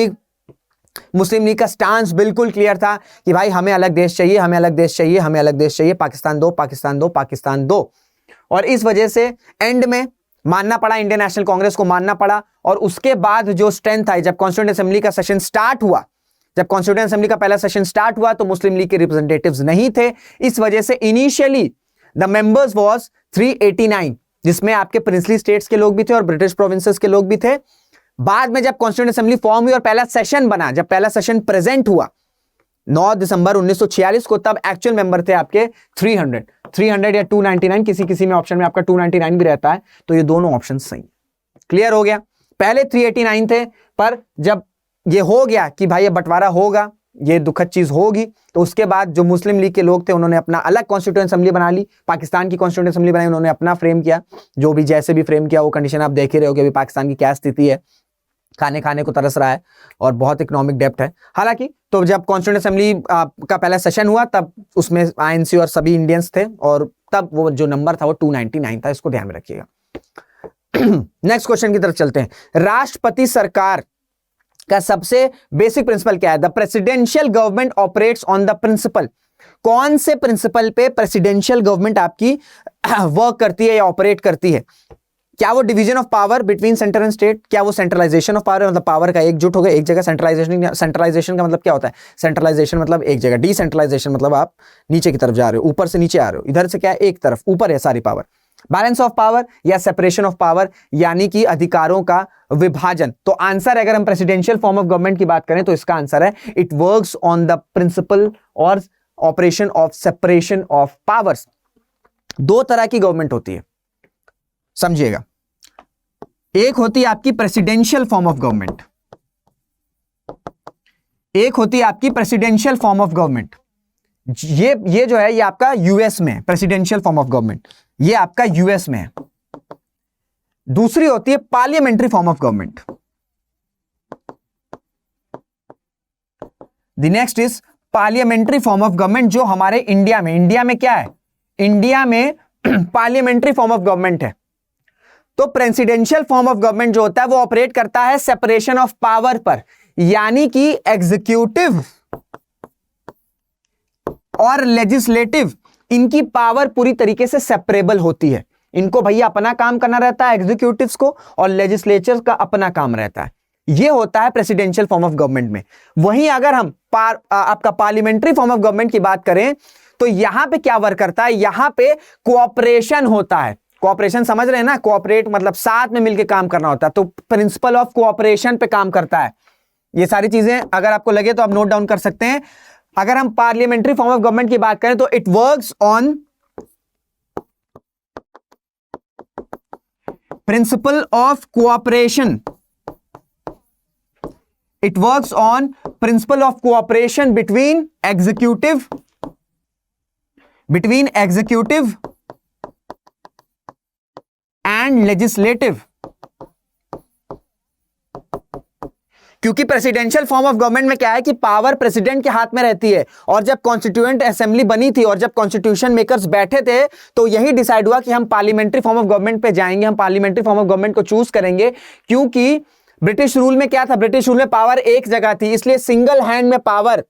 लीग का स्टांस बिल्कुल क्लियर था कि भाई हमें अलग देश चाहिए, हमें अलग देश चाहिए, हमें अलग देश चाहिए, पाकिस्तान दो, पाकिस्तान दो, पाकिस्तान दो। और इस वजह से एंड में मानना पड़ा, इंडियन नेशनल कांग्रेस को मानना पड़ा। और उसके बाद जो स्ट्रेंथ आई, जब कॉन्स्टिट्यूएंट असेंबली का सेशन स्टार्ट हुआ, जब कॉन्स्टिट्यूएंट असेंबली का पहला सेशन स्टार्ट हुआ तो मुस्लिम लीग के रिप्रेजेंटेटिव्स नहीं थे। इस वजह से इनिशियली द मेंबर्स वाज 389, जिसमें आपके प्रिंसली स्टेट्स के लोग भी थे और ब्रिटिश प्रोविंसेस के लोग भी थे। बाद में जब कॉन्स्टिट्यूएंट असेंबली फॉर्म हुई और पहला सेशन बना, जब पहला सेशन प्रेजेंट हुआ 9 दिसंबर 1946 को, तब एक्चुअल मेंबर थे आपके 300 या 299, किसी में ऑप्शन में आपका 299 भी रहता है। तो ये दोनों ऑप्शन सही, क्लियर हो गया। पहले 389 थे, पर जब ये हो गया कि भाई ये बंटवारा होगा, ये दुखद चीज होगी, तो उसके बाद जो मुस्लिम लीग के लोग थे उन्होंने अपना अलग कॉन्स्टिट्यूएंट असेंबली बना ली, पाकिस्तान की कॉन्स्टिट्यूएंट असेंबली बनाई, उन्होंने अपना फ्रेम किया। जो भी जैसे भी फ्रेम किया वो कंडीशन आप देख ही रहे हो कि अभी पाकिस्तान की क्या स्थिति है, खाने को तरस रहा है और बहुत इकोनॉमिक डेप्थ है। हालांकि तो जब कॉन्स्टिट्यूएंट असेंबली का पहला सेशन हुआ तब उसमें आईएनसी और सभी इंडियंस थे, और तब वो जो नंबर था वो 299 था, इसको ध्यान में रखिएगा। नेक्स्ट क्वेश्चन की तरफ चलते हैं। राष्ट्रपति सरकार का सबसे बेसिक प्रिंसिपल क्या है? The presidential government operates on the principle. कौन से प्रिंसिपल पे प्रेसिडेंशियल गवर्नमेंट आपकी वर्क करती है या ऑपरेट करती है? क्या वो division of power between centre and state? क्या वो सेंट्रलाइजेशन ऑफ पावर, मतलब पावर का एकजुट हो गया एक जगह? सेंट्रलाइजेशन का मतलब क्या होता है? सेंट्रलाइजेशन मतलब एक जगह, डिसेंट्रलाइजेशन मतलब आप नीचे की तरफ जा रहे हो, ऊपर से नीचे आ रहे हो, इधर से क्या है एक तरफ, ऊपर है सारी पावर। बैलेंस ऑफ पावर या सेपरेशन ऑफ पावर, यानी कि अधिकारों का विभाजन। तो आंसर, अगर हम प्रेसिडेंशियल फॉर्म ऑफ गवर्नमेंट की बात करें तो इसका आंसर है it works on the principle और operation of separation of powers. दो तरह की गवर्नमेंट होती है, समझिएगा। एक होती है आपकी प्रेसिडेंशियल फॉर्म ऑफ गवर्नमेंट, एक होती है आपकी प्रेसिडेंशियल फॉर्म ऑफ गवर्नमेंट। ये जो है ये आपका यूएस में है, प्रेसिडेंशियल फॉर्म ऑफ गवर्नमेंट, ये आपका यूएस में है। दूसरी होती है parliamentary form of government. The next is parliamentary form of government, जो हमारे इंडिया में क्या है? इंडिया में पार्लियामेंट्री फॉर्म ऑफ गवर्नमेंट है। तो प्रेसिडेंशियल फॉर्म ऑफ गवर्नमेंट जो होता है वो ऑपरेट करता है सेपरेशन ऑफ पावर पर, यानी कि एग्जीक्यूटिव और लेजिस्लेटिव, इनकी पावर पूरी तरीके से सेपरेबल होती है। इनको भैया अपना काम करना रहता है एग्जीक्यूटिव्स को, और लेजिस्लेचर का अपना काम रहता है। यह होता है प्रेसिडेंशियल फॉर्म ऑफ गवर्नमेंट में। वहीं अगर हम आपका पार्लियामेंट्री फॉर्म ऑफ गवर्नमेंट की बात करें तो यहां पे क्या वर्क करता है? यहां पे कोऑपरेशन होता है। कोऑपरेशन समझ रहे हैं ना? कोऑपरेट मतलब साथ में मिलकर काम करना होता है, तो प्रिंसिपल ऑफ कोऑपरेशन पे काम करता है। ये सारी चीजें अगर आपको लगे तो आप नोट डाउन कर सकते हैं। अगर हम पार्लियामेंट्री फॉर्म ऑफ गवर्नमेंट की बात करें तो it works on principle of cooperation, it works on principle of cooperation between executive and legislative. क्योंकि प्रेसिडेंशियल फॉर्म ऑफ गवर्नमेंट में क्या है कि पावर प्रेसिडेंट के हाथ में रहती है, और जब कॉन्स्टिट्यूएंट असेंबली बनी थी और जब कॉन्स्टिट्यूशन मेकर्स बैठे थे तो यही डिसाइड हुआ कि हम पार्लियामेंट्री फॉर्म ऑफ गवर्नमेंट पे जाएंगे, हम पार्लियामेंट्री फॉर्म ऑफ गवर्नमेंट को चूज करेंगे। क्योंकि ब्रिटिश रूल में क्या था, ब्रिटिश रूल में पावर एक जगह थी, इसलिए सिंगल हैंड में पावर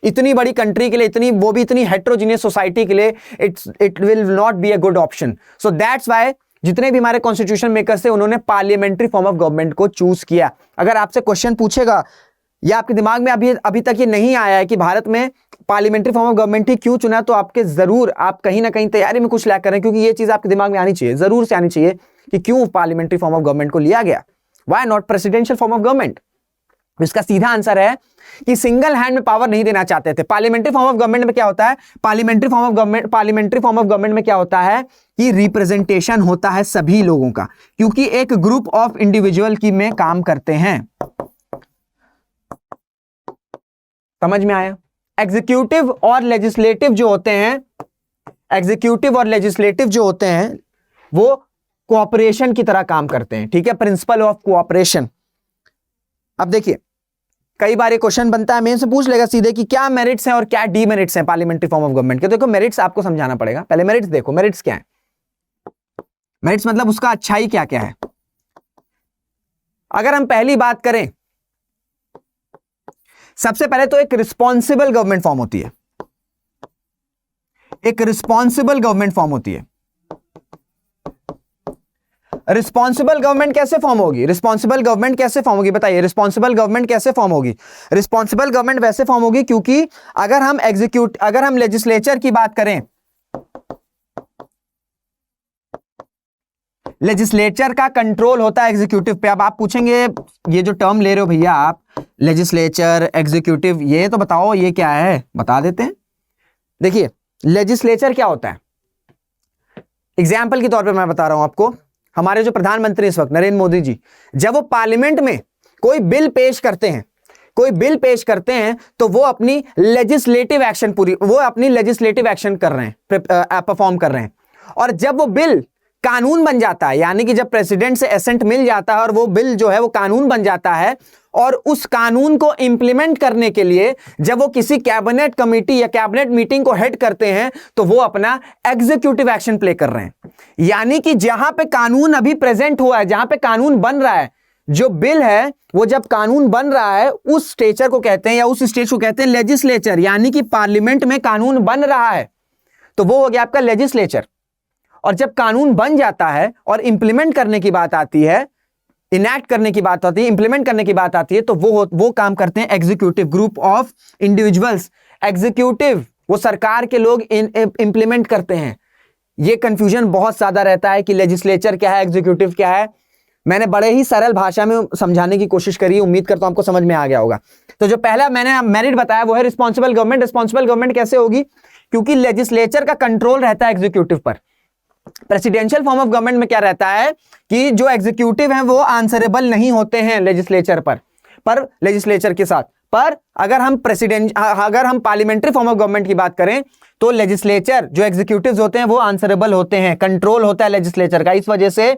इतनी बड़ी कंट्री के लिए, इतनी वो भी इतनी हेट्रोजीनियस सोसाइटी के लिए, it will not be a good option. So that's why जितने भी हमारे कॉन्स्टिट्यूशन मेकर्स थे उन्होंने पार्लियामेंट्री फॉर्म ऑफ गवर्नमेंट को चूज किया। अगर आपसे क्वेश्चन पूछेगा या आपके दिमाग में अभी तक ये नहीं आया है कि भारत में पार्लियामेंट्री फॉर्म ऑफ गवर्नमेंट ही क्यों चुना, तो आपके जरूर आप कहीं ना कहीं तैयारी में कुछ लैक कर रहे हैं, क्योंकि ये चीज आपके दिमाग में आनी चाहिए, जरूर से आनी चाहिए कि क्यों पार्लियामेंट्री फॉर्म ऑफ गवर्नमेंट को लिया गया, why not presidential form of government. इसका सीधा आंसर है कि सिंगल हैंड में पावर नहीं देना चाहते थे। पार्लियामेंट्री फॉर्म ऑफ गवर्नमेंट में क्या होता है, पार्लियामेंट्री फॉर्म ऑफ गवर्नमेंट में क्या होता है कि रिप्रेजेंटेशन होता है सभी लोगों का, क्योंकि एक ग्रुप ऑफ इंडिविजुअल की में काम करते हैं। समझ में आया? एग्जीक्यूटिव और लेजिस्लेटिव जो होते हैं, एग्जीक्यूटिव और लेजिस्लेटिव जो होते हैं वो कोऑपरेशन की तरह काम करते हैं, ठीक है, प्रिंसिपल ऑफ कोऑपरेशन। अब देखिए कई बार ये क्वेश्चन बनता है, मेन से पूछ लेगा सीधे कि क्या मेरिट्स हैं और क्या डीमेरिट्स हैं पार्लियामेंट्री फॉर्म ऑफ गवर्नमेंट के। देखो मेरिट्स आपको समझाना पड़ेगा, पहले मेरिट्स देखो, मेरिट्स क्या है, मेरिट्स मतलब उसका अच्छाई क्या क्या है। अगर हम पहली बात करें, सबसे पहले तो एक रिस्पॉन्सिबल गवर्नमेंट फॉर्म होती है, एक रिस्पॉन्सिबल गवर्नमेंट फॉर्म होती है। रिस्पॉन्सिबल गवर्नमेंट कैसे फॉर्म होगी, रिस्पॉन्सिबल गवर्नमेंट कैसे फॉर्म होगी, बताइए रिस्पॉन्सिबल गवर्नमेंट कैसे फॉर्म होगी। रिस्पॉन्सिबल गवर्नमेंट वैसे फॉर्म होगी क्योंकि अगर हम लेजिस्लेचर की बात करें, लेजिस्लेचर का कंट्रोल होता है एग्जीक्यूटिव पे। अब आप पूछेंगे ये जो टर्म ले रहे हो भैया आप, लेजिस्लेचर एग्जीक्यूटिव, ये तो बताओ ये क्या है, बता देते हैं। देखिए लेजिस्लेचर क्या होता है, एग्जाम्पल के तौर पे मैं बता रहा हूं आपको। हमारे जो प्रधानमंत्री इस वक्त नरेंद्र मोदी जी, जब वो पार्लियामेंट में कोई बिल पेश करते हैं, तो वो अपनी लेजिस्लेटिव एक्शन कर रहे हैं, परफॉर्म कर रहे हैं। और जब वो बिल कानून बन जाता है, यानी कि जब प्रेसिडेंट से एसेंट मिल जाता है और वो बिल जो है वो कानून बन जाता है, और उस कानून को इंप्लीमेंट करने के लिए जब वो किसी कैबिनेट कमेटी या कैबिनेट मीटिंग को हेड करते हैं, तो वो अपना एग्जीक्यूटिव एक्शन प्ले कर रहे हैं। यानी कि जहां पे कानून अभी प्रेजेंट हुआ है, जहां पे कानून बन रहा है, जो बिल है वो जब कानून बन रहा है, उस स्टेचर को कहते हैं या उस स्टेज को कहते हैं लेजिस्लेचर, यानी कि पार्लियामेंट में कानून बन रहा है, तो वो हो गया आपका लेजिस्लेचर। और जब कानून बन जाता है और इंप्लीमेंट करने की बात आती है, इनैक्ट करने की बात आती है, इंप्लीमेंट करने की बात आती है, तो वो काम करते हैं executive, group of individuals. Executive वो सरकार के लोग इंप्लीमेंट करते हैं। ये कंफ्यूजन बहुत ज्यादा रहता है कि लेजिस्लेचर क्या है, एग्जीक्यूटिव क्या है। मैंने बड़े ही सरल भाषा में समझाने की कोशिश करी, उम्मीद करता हूं आपको समझ में आ गया होगा। तो जो पहला मैंने मेरिट बताया वो है रिस्पॉन्सिबल गवर्नमेंट। रिस्पॉन्सिबल गवर्नमेंट कैसे होगी, क्योंकि लेजिस्लेचर का कंट्रोल रहता है एग्जीक्यूटिव पर। प्रेसिडेंशियल फॉर्म ऑफ गवर्नमेंट में क्या रहता है कि जो एग्जीक्यूटिव हैं वो आंसरेबल नहीं होते हैं लेजिस्लेचर पर लेजिस्लेचर के साथ। पर अगर हम पार्लियामेंट्री फॉर्म ऑफ गवर्नमेंट की बात करें तो लेजिस्लेचर जो एग्जीक्यूटिव्स होते हैं वो आंसरेबल होते हैं, कंट्रोल होता है लेजिस्लेचर का। इस वजह से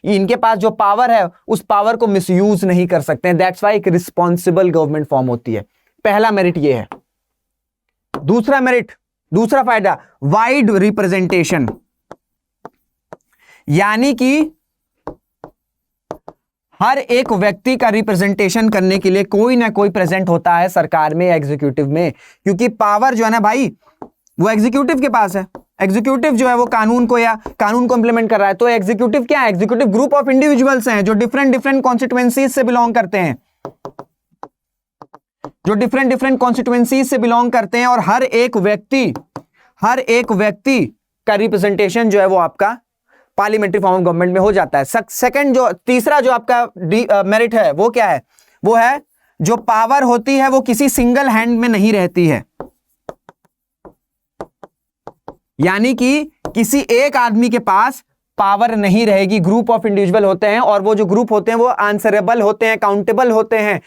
इनके पास जो पावर है उस पावर को मिसयूज नहीं कर सकते हैं। दैट्स व्हाई एक रिस्पॉन्सिबल गवर्नमेंट फॉर्म होती है। पहला मेरिट ये है। दूसरा मेरिट, दूसरा फायदा, वाइड रिप्रेजेंटेशन, यानी कि हर एक व्यक्ति का रिप्रेजेंटेशन करने के लिए कोई ना कोई प्रेजेंट होता है सरकार में, एग्जीक्यूटिव में। क्योंकि पावर जो है ना भाई वो एग्जीक्यूटिव के पास है। एग्जीक्यूटिव जो है वो कानून को इंप्लीमेंट कर रहा है। तो एग्जीक्यूटिव क्या है, एग्जीक्यूटिव ग्रुप ऑफ इंडिविजुअल्स हैं जो डिफरेंट कॉन्स्टिट्यूएंसीज से बिलोंग करते हैं, और हर एक व्यक्ति का रिप्रेजेंटेशन जो है वो आपका पार्लियामेंट्री फॉर्म ऑफ गवर्नमेंट में हो जाता है। तीसरा जो आपका मेरिट है वो क्या है, वो है जो पावर होती है वो किसी सिंगल हैंड में नहीं रहती है। यानी कि किसी एक आदमी के पास पावर नहीं रहेगी, ग्रुप ऑफ इंडिविजुअल होते हैं, और वो जो ग्रुप होते हैं वो आंसरेबल होते हैं, अकाउंटेबल होते हैं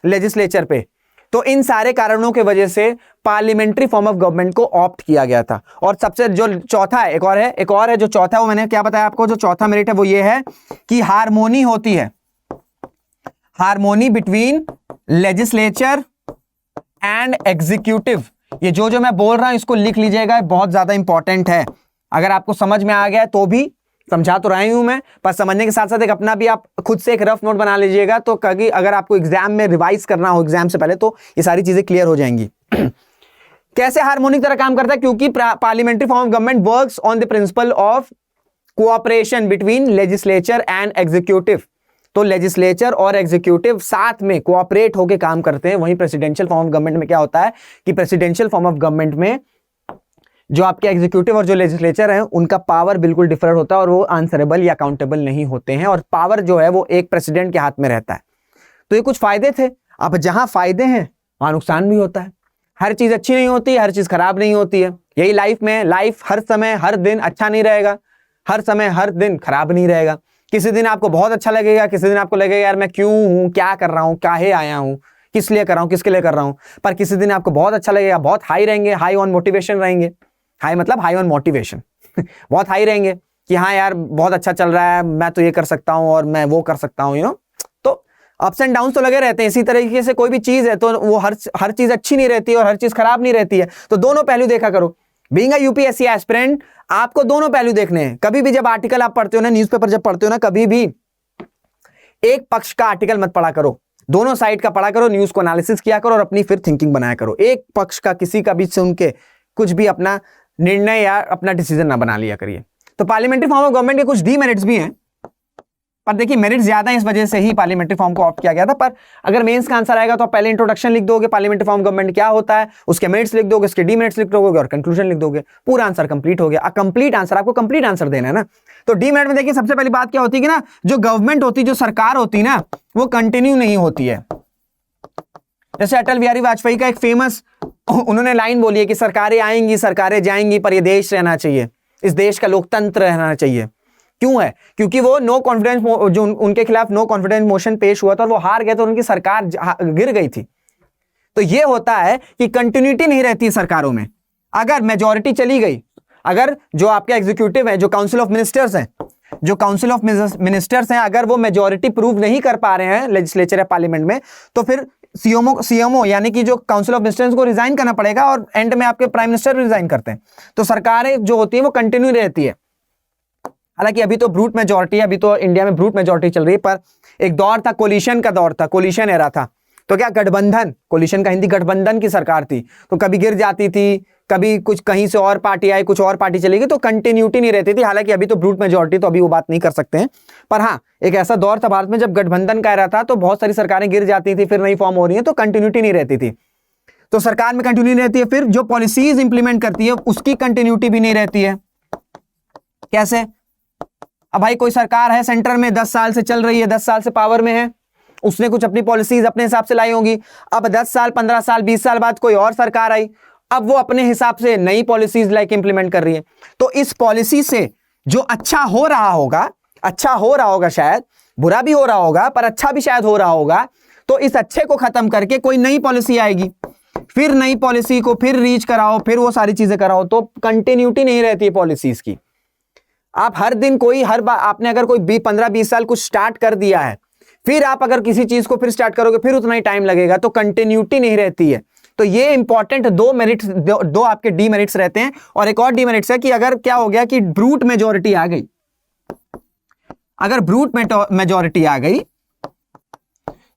लेजिस्लेचर पे। तो इन सारे कारणों के वजह से पार्लियामेंट्री फॉर्म ऑफ गवर्नमेंट को ऑप्ट किया गया था। और सबसे जो चौथा है, एक और है जो चौथा, वो मैंने क्या बताया आपको, जो चौथा मेरिट है वो ये है कि हार्मोनी होती है। Harmony between legislature and executive. ये जो मैं बोल रहा हूं इसको लिख लीजिएगा, बहुत ज्यादा इंपॉर्टेंट है। अगर आपको समझ में आ गया तो भी, समझा तो रहा हूं मैं, पर समझने के साथ साथ एक अपना भी आप खुद से एक रफ नोट बना लीजिएगा, तो कभी अगर आपको एग्जाम में रिवाइज करना हो एग्जाम से पहले, तो ये सारी चीजें क्लियर हो जाएंगी। कैसे हार्मोनिक तरह काम करता है? क्योंकि parliamentary form of government works on the principle of cooperation between legislature and executive. तो लेजिस्लेचर और एग्जीक्यूटिव साथ में कोऑपरेट होकर काम करते हैं। वहीं प्रेसिडेंशियल फॉर्म ऑफ गवर्नमेंट में क्या होता है कि प्रेसिडेंशियल फॉर्म ऑफ गवर्नमेंट में जो आपके एग्जीक्यूटिव और जो लेजिस्लेचर है उनका पावर बिल्कुल डिफरेंट होता है और वो आंसरेबल या अकाउंटेबल नहीं होते हैं, और पावर जो है वो एक प्रेसिडेंट के हाथ में रहता है। तो ये कुछ फायदे थे। अब जहां फायदे हैं वहां नुकसान भी होता है। हर चीज अच्छी नहीं होती, हर चीज खराब नहीं होती है। यही लाइफ में, लाइफ हर समय हर दिन अच्छा नहीं रहेगा, हर समय हर दिन खराब नहीं रहेगा। किसी दिन आपको बहुत अच्छा लगेगा, किसी दिन आपको लगेगा यार मैं क्यों हूं, क्या कर रहा हूं, काहे आया हूं, किस लिए कर रहा हूं, किसके लिए कर रहा हूं। पर किसी दिन आपको बहुत अच्छा लगेगा, बहुत हाई रहेंगे, हाई ऑन मोटिवेशन रहेंगे। हाई मतलब हाई ऑन मोटिवेशन बहुत हाई रहेंगे कि हाँ यार बहुत अच्छा चल रहा है, मैं तो ये कर सकता हूं और मैं वो कर सकता हूं, तो अप्स एंड डाउन तो लगे रहते हैं। इसी तरीके से कोई भी चीज है तो वो हर चीज अच्छी नहीं रहती है और हर चीज खराब नहीं रहती है। तो दोनों पहलू देखा करो। बीइंग अ यूपीएससी एस्पिरेंट आपको दोनों पहलू देखने हैं। कभी भी जब आर्टिकल आप पढ़ते हो ना, न्यूज़पेपर जब पढ़ते हो ना, कभी भी एक पक्ष का आर्टिकल मत पढ़ा करो, दोनों साइड का पढ़ा करो, न्यूज को एनालिसिस किया करो और अपनी फिर थिंकिंग बनाया करो। एक पक्ष का किसी का भी सुन के कुछ भी अपना निर्णय या अपना डिसीजन ना बना लिया करिए। तो पार्लियामेंट्री फॉर्म ऑफ गवर्नमेंट के कुछ डीमेरिट्स भी हैं, पर देखिए मेरिट ज्यादा है, इस वजह से ही पार्लियामेंट्री फॉर्म को ऑप्ट किया गया था। पर अगर मेंस का आंसर आएगा तो आप पहले इंट्रोडक्शन लिख दोगे, पार्लियामेंट्री फॉर्म गवर्नमेंट क्या होता है, उसके मेरिट्स लिख दोगे, उसके डीमेरिट्स लिख दोगे और कंक्लूजन लिख दोगे, पूरा आंसर कंप्लीट हो गया। कंप्लीट आंसर, आपको कंप्लीट आंसर देना है ना। तो डीमेरिट में देखिए सबसे पहली बात क्या होती है कि ना, जो गवर्नमेंट होती है, जो सरकार होती है ना, वो कंटिन्यू नहीं होती है। जैसे अटल बिहारी वाजपेयी का एक फेमस उन्होंने लाइन बोली है कि सरकारें आएंगी सरकारें जाएंगी पर यह देश रहना चाहिए, इस देश का लोकतंत्र रहना चाहिए। क्यों है? क्योंकि वो नो कॉन्फिडेंस, जो उनके खिलाफ नो कॉन्फिडेंस मोशन पेश हुआ था और वो हार गए तो उनकी सरकार गिर गई थी। तो ये होता है कि कंटिन्यूटी नहीं रहती सरकारों में। अगर मेजॉरिटी चली गई, अगर जो आपके एग्जीक्यूटिव है, जो काउंसिल ऑफ मिनिस्टर्स हैं, जो काउंसिल ऑफ मिनिस्टर्स हैं, अगर वो मेजॉरिटी प्रूव नहीं कर पा रहे हैं लेजिस्लेचर या पार्लियामेंट में, तो फिर सीएमओ यानी कि जो काउंसिल ऑफ मिनिस्टर्स को रिजाइन करना पड़ेगा और एंड में आपके प्राइम मिनिस्टर भी रिजाइन करते हैं। तो सरकारें जो होती है वो कंटिन्यू रहती है। हालांकि अभी तो ब्रूट मेजॉरिटी है, अभी तो इंडिया में ब्रूट मेजॉरिटी चल रही है, पर एक दौर था, कोलिशन का दौर था, कोलिशन एरा था। तो क्या गठबंधन, कोलिशन का हिंदी गठबंधन की सरकार थी, तो कभी गिर जाती थी, कभी कुछ कहीं से और पार्टी आई, कुछ और पार्टी चली गई, तो कंटिन्यूटी नहीं रहती थी। हालांकि अभी तो ब्रूट मेजॉरिटी, तो अभी वो बात नहीं कर सकते हैं। पर हाँ, एक ऐसा दौर था भारत में जब गठबंधन का एरा था, तो बहुत सारी सरकारें गिर जाती थी, फिर नई फॉर्म हो रही है, तो कंटिन्यूटी नहीं रहती थी। तो सरकार में कंटिन्यूटी रहती है, फिर जो पॉलिसीज इंप्लीमेंट करती है उसकी कंटिन्यूटी भी नहीं रहती है। कैसे? अब भाई कोई सरकार है सेंटर में, 10 साल से चल रही है, 10 साल से पावर में है, उसने कुछ अपनी पॉलिसीज अपने हिसाब से लाई होंगी। अब 10 साल 15 साल 20 साल बाद कोई और सरकार आई, अब वो अपने हिसाब से नई पॉलिसीज लाइक इंप्लीमेंट कर रही है। तो इस पॉलिसी से जो अच्छा हो रहा होगा, शायद बुरा भी हो रहा होगा, पर अच्छा भी शायद हो रहा होगा, तो इस अच्छे को खत्म करके कोई नई पॉलिसी आएगी, फिर नई पॉलिसी को फिर रीच कराओ, फिर वो सारी चीजें कराओ, तो कंटिन्यूटी नहीं रहती है पॉलिसीज की। आप हर दिन हर बार आपने अगर कोई 15-20 साल कुछ स्टार्ट कर दिया है, फिर आप अगर किसी चीज को फिर स्टार्ट करोगे, फिर उतना ही टाइम लगेगा, तो कंटिन्यूटी नहीं रहती है। तो ये इंपॉर्टेंट दो आपके डीमेरिट्स रहते हैं। और एक और डीमेरिट्स है कि अगर क्या हो गया कि ब्रूट मेजॉरिटी आ गई, अगर ब्रूट मेजॉरिटी आ गई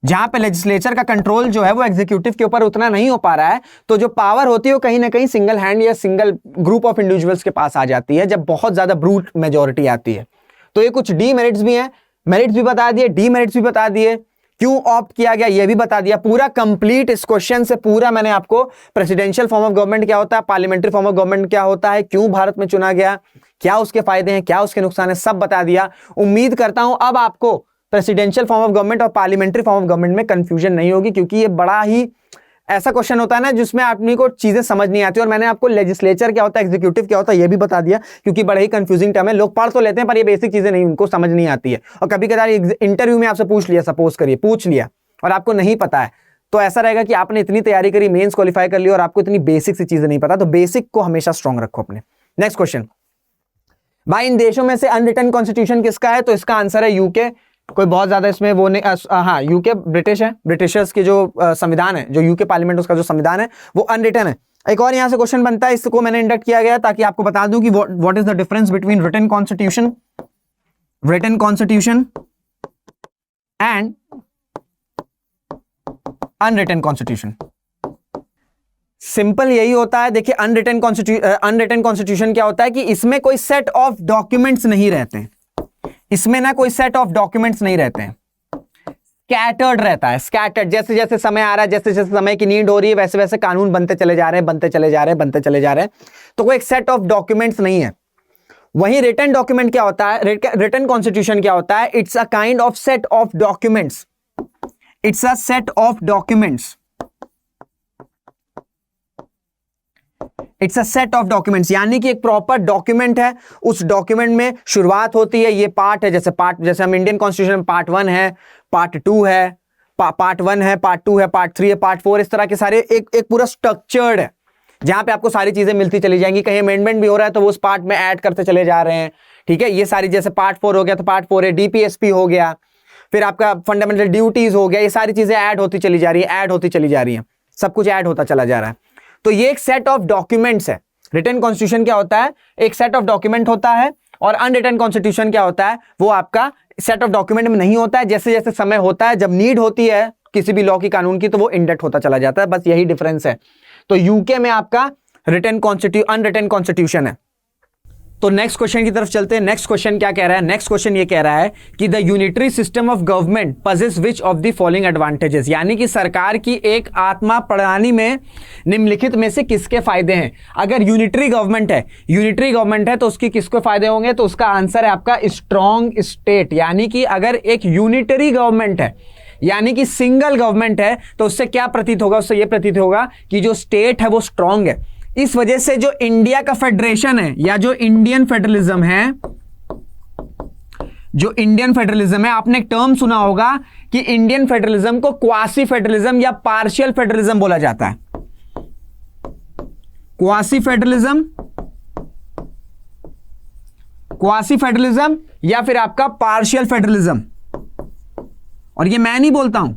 जहां पे लेजिस्लेचर का कंट्रोल जो है वो एग्जीक्यूटिव के ऊपर उतना नहीं हो पा रहा है, तो जो पावर होती है वो कहीं ना कहीं सिंगल हैंड या सिंगल ग्रुप ऑफ इंडिविजुअल्स के पास आ जाती है जब बहुत ज्यादा ब्रूट मेजॉरिटी आती है। तो ये कुछ डीमेरिट्स भी हैं, मेरिट्स भी बता दिए, डीमेरिट्स भी बता दिए, क्यों ऑप्ट किया गया ये भी बता दिया। पूरा कंप्लीट इस क्वेश्चन से पूरा मैंने आपको प्रेसिडेंशियल फॉर्म ऑफ गवर्नमेंट क्या होता है, पार्लियामेंट्री फॉर्म ऑफ गवर्नमेंट क्या होता है, क्यों भारत में चुना गया, क्या उसके फायदे हैं, क्या उसके नुकसान है, सब बता दिया। उम्मीद करता हूं अब आपको प्रेसिडेंशियल फॉर्म ऑफ गवर्नमेंट और पार्लियामेंट्री फॉर्म ऑफ गवर्नमेंट में कंफ्यूजन नहीं होगी, क्योंकि ये बड़ा ही ऐसा क्वेश्चन होता है ना जिसमें आदमी को चीजें समझ नहीं आती। और मैंने आपको लेजिस्लेचर क्या होता है, एग्जीक्यूटिव क्या होता है, ये भी बता दिया, क्योंकि बड़े ही कंफ्यूजिंग टर्म है। लोग पढ़ तो लेते हैं पर ये बेसिक चीजें नहीं, उनको समझ नहीं आती है। और कभी कभार इंटरव्यू में आपसे पूछ लिया, सपोज करिए पूछ लिया और आपको नहीं पता है, तो ऐसा रहेगा कि आपने इतनी तैयारी करी, मेंस क्वालिफाई कर लिया और आपको इतनी बेसिक सी चीजें नहीं पता। तो बेसिक को हमेशा स्ट्रांग रखो अपने। नेक्स्ट क्वेश्चन, भाई इन देशों में से अनरिटन कॉन्स्टिट्यूशन किसका है? तो इसका आंसर है यूके। कोई बहुत ज्यादा इसमें वो नहीं। हाँ, यूके ब्रिटिश है, ब्रिटिशर्स के जो संविधान है, जो यूके पार्लियामेंट उसका जो संविधान है वो अनरिटन है। एक और यहां से क्वेश्चन बनता है, इसको मैंने इंडक्ट किया गया ताकि आपको बता दूं कि what is the difference between written constitution and unwritten constitution. Simple यही होता है। देखिए, अनरिटन कॉन्स्टिट्यूशन क्या होता है कि इसमें कोई सेट ऑफ डॉक्यूमेंट्स नहीं रहते हैं, इसमें ना कोई सेट ऑफ डॉक्यूमेंट्स नहीं रहते हैं, स्कैटर्ड रहता है। स्कैटर्ड, जैसे जैसे समय आ रहा है, जैसे जैसे समय की नीड हो रही है, वैसे वैसे कानून बनते चले जा रहे हैं, तो कोई एक सेट ऑफ डॉक्यूमेंट्स नहीं है। वहीं रिटन डॉक्यूमेंट क्या होता है, रिटन कॉन्स्टिट्यूशन क्या होता है, it's a kind of set of documents, it's a set of documents, it's a set of documents, यानी कि एक प्रॉपर डॉक्यूमेंट है। उस डॉक्यूमेंट में शुरुआत होती है, ये पार्ट है, जैसे हम इंडियन कॉन्स्टिट्यूशन में पार्ट 1 है, पार्ट 2 है, पार्ट 1 है, पार्ट 2 है, पार्ट 3 है, पार्ट 4, इस तरह के सारे एक पूरा स्ट्रक्चर्ड है जहां पे आपको सारी चीजें मिलती चली जाएंगी। कहीं अमेंडमेंट भी हो रहा है तो वो उस पार्ट में ऐड करते चले जा रहे हैं। ठीक है, ये सारी, जैसे पार्ट 4 हो गया तो पार्ट 4 है, डीपीएसपी हो गया, फिर आपका फंडामेंटल ड्यूटीज हो गया, ये सारी चीजें ऐड होती चली जा रही है, सब कुछ ऐड होता चला जा रहा है। तो ये एक सेट ऑफ डॉक्यूमेंट्स है। रिटन कॉन्स्टिट्यूशन क्या होता है, एक सेट ऑफ डॉक्यूमेंट होता है, और अनरिटन कॉन्स्टिट्यूशन क्या होता है, वो आपका सेट ऑफ डॉक्यूमेंट में नहीं होता है। जैसे जैसे समय होता है, जब नीड होती है किसी भी लॉ की, कानून की, तो वो इंडक्ट होता चला जाता है, बस यही डिफरेंस है। तो यूके में आपका अनरिटन कॉन्स्टिट्यूशन है। तो नेक्स्ट क्वेश्चन की तरफ चलते हैं। नेक्स्ट क्वेश्चन क्या कह रहा है, नेक्स्ट क्वेश्चन ये कह रहा है कि the unitary system of government possess which of the following advantages, यानी कि सरकार की एक आत्मा प्रणाली में निम्नलिखित में से किसके फायदे हैं। अगर यूनिटरी गवर्नमेंट है तो उसके किसके फायदे होंगे, तो उसका आंसर है आपका स्ट्रॉन्ग स्टेट। यानी कि अगर एक यूनिटरी गवर्नमेंट है, यानी कि सिंगल गवर्नमेंट है, तो उससे क्या प्रतीत होगा, उससे यह प्रतीत होगा कि जो स्टेट है वो स्ट्रांग है। इस वजह से जो इंडिया का फेडरेशन है, या जो इंडियन फेडरलिज्म है, आपने एक टर्म सुना होगा कि इंडियन फेडरलिज्म को क्वासी फेडरलिज्म या पार्शियल फेडरलिज्म बोला जाता है। क्वासी फेडरलिज्म या फिर आपका पार्शियल फेडरलिज्म। और ये मैं नहीं बोलता हूं,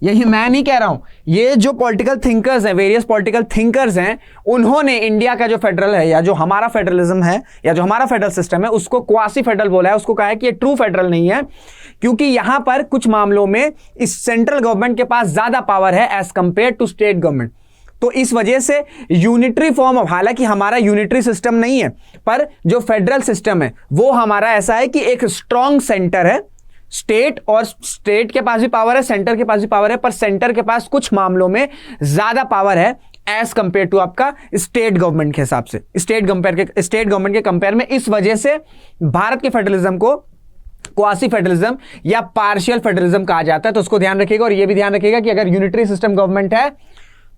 यही मैं नहीं कह रहा हूं, ये जो पॉलिटिकल थिंकर्स हैं, वेरियस पॉलिटिकल थिंकर्स हैं, उन्होंने इंडिया का जो फेडरल है, या जो हमारा फेडरलिज्म है, या जो हमारा फेडरल सिस्टम है, उसको क्वासी फेडरल बोला है। उसको कहा है कि ये ट्रू फेडरल नहीं है, क्योंकि यहां पर कुछ मामलों में इस सेंट्रल गवर्नमेंट के पास ज्यादा पावर है as compare to state government. तो इस वजह से यूनिटरी फॉर्म ऑफ, हालांकि हमारा यूनिटरी सिस्टम नहीं है, पर जो फेडरल सिस्टम है वो हमारा ऐसा है कि एक स्ट्रॉन्ग सेंटर है, स्टेट, और स्टेट के पास भी पावर है, सेंटर के पास भी पावर है, पर सेंटर के पास कुछ मामलों में ज्यादा पावर है एज कंपेयर टू आपका स्टेट गवर्नमेंट के हिसाब से, स्टेट गवर्नमेंट के कंपेयर में। इस वजह से भारत के फेडरलिज्म को क्वासी फेडरलिज्म या पार्शियल फेडरलिज्म कहा जाता है। तो उसको ध्यान रखिएगा, और यह भी ध्यान रखिएगा कि अगर यूनिटरी सिस्टम गवर्नमेंट है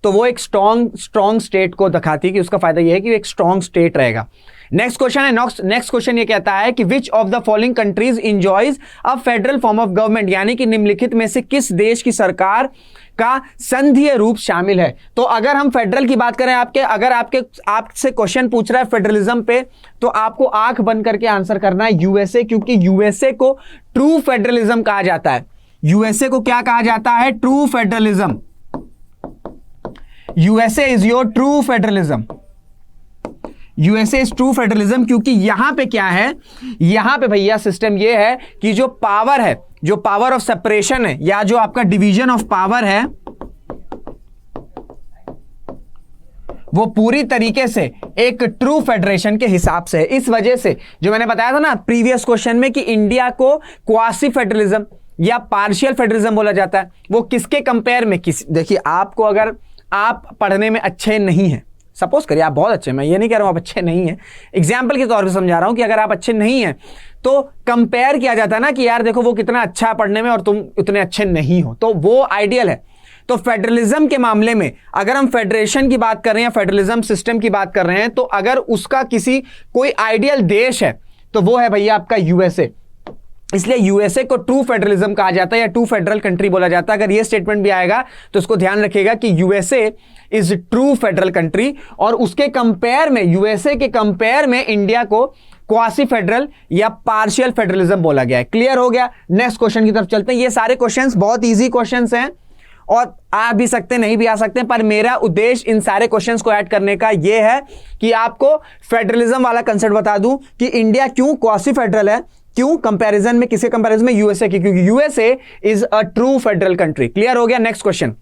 तो वो एक स्ट्रॉन्ग स्टेट को दिखाती है कि उसका फायदा यह है कि एक स्ट्रॉन्ग स्टेट रहेगा। नेक्स्ट क्वेश्चन है, नेक्स्ट क्वेश्चन ये कहता है कि विच of the following countries enjoys a federal form of government, यानी कि निम्नलिखित में से किस देश की सरकार का संघीय रूप शामिल है। तो अगर हम फेडरल की बात करें, आपसे क्वेश्चन पूछ रहा है फेडरलिज्म पे, तो आपको आंख बंद करके आंसर करना है यूएसए, क्योंकि यूएसए को ट्रू फेडरलिज्म कहा जाता है। यूएसए को क्या कहा जाता है, true federalism. USA is your true federalism, USA is true federalism, क्योंकि यहां पे क्या है, यहां पे भैया सिस्टम ये है कि जो पावर है, जो पावर ऑफ सेपरेशन है, या जो आपका डिवीजन ऑफ पावर है, वो पूरी तरीके से एक ट्रू फेडरेशन के हिसाब से है। इस वजह से जो मैंने बताया था ना प्रीवियस क्वेश्चन में कि इंडिया को क्वासी फेडरलिज्म या पार्शियल फेडरलिज्म बोला जाता है, वो किसके कंपेयर में, देखिए आपको, अगर आप पढ़ने में अच्छे नहीं हैं, सपोज करिए आप बहुत अच्छे हैं, मैं ये नहीं कह रहा हूं आप अच्छे नहीं हैं, एग्जाम्पल के तौर पे समझा रहा हूं कि अगर आप अच्छे नहीं हैं तो कंपेयर किया जाता है ना कि यार देखो वो कितना अच्छा है पढ़ने में और तुम उतने अच्छे नहीं हो, तो वो आइडियल है। तो फेडरलिज्म के मामले में अगर हम फेडरेशन की बात कर रहे हैं, फेडरलिज्म सिस्टम की बात कर रहे हैं, तो अगर उसका कोई आइडियल देश है तो वो है भैया आपका यूएसए। इसलिए यूएसए को ट्रू फेडरलिज्म कहा जाता है या ट्रू फेडरल कंट्री बोला जाता है। अगर ये स्टेटमेंट भी आएगा तो उसको ध्यान रखिएगा कि USA is true federal country, और उसके कंपेयर में, यूएसए के कंपेयर में इंडिया को क्वासी फेडरल या पार्शियल फेडरलिज्म बोला गया है। क्लियर हो गया? नेक्स्ट क्वेश्चन की तरफ चलते हैं। ये सारे क्वेश्चंस बहुत इजी क्वेश्चंस हैं और आ भी सकते नहीं भी आ सकते, पर मेरा उद्देश्य इन सारे क्वेश्चंस को ऐड करने का यह है कि आपको फेडरलिज्म वाला कंसेप्ट बता दूं कि इंडिया क्यों क्वासी फेडरल है, क्यों कंपैरिजन में, किसके कंपैरिजन में, यूएसए की, क्योंकि USA is a true federal country. Clear हो गया? नेक्स्ट क्वेश्चन,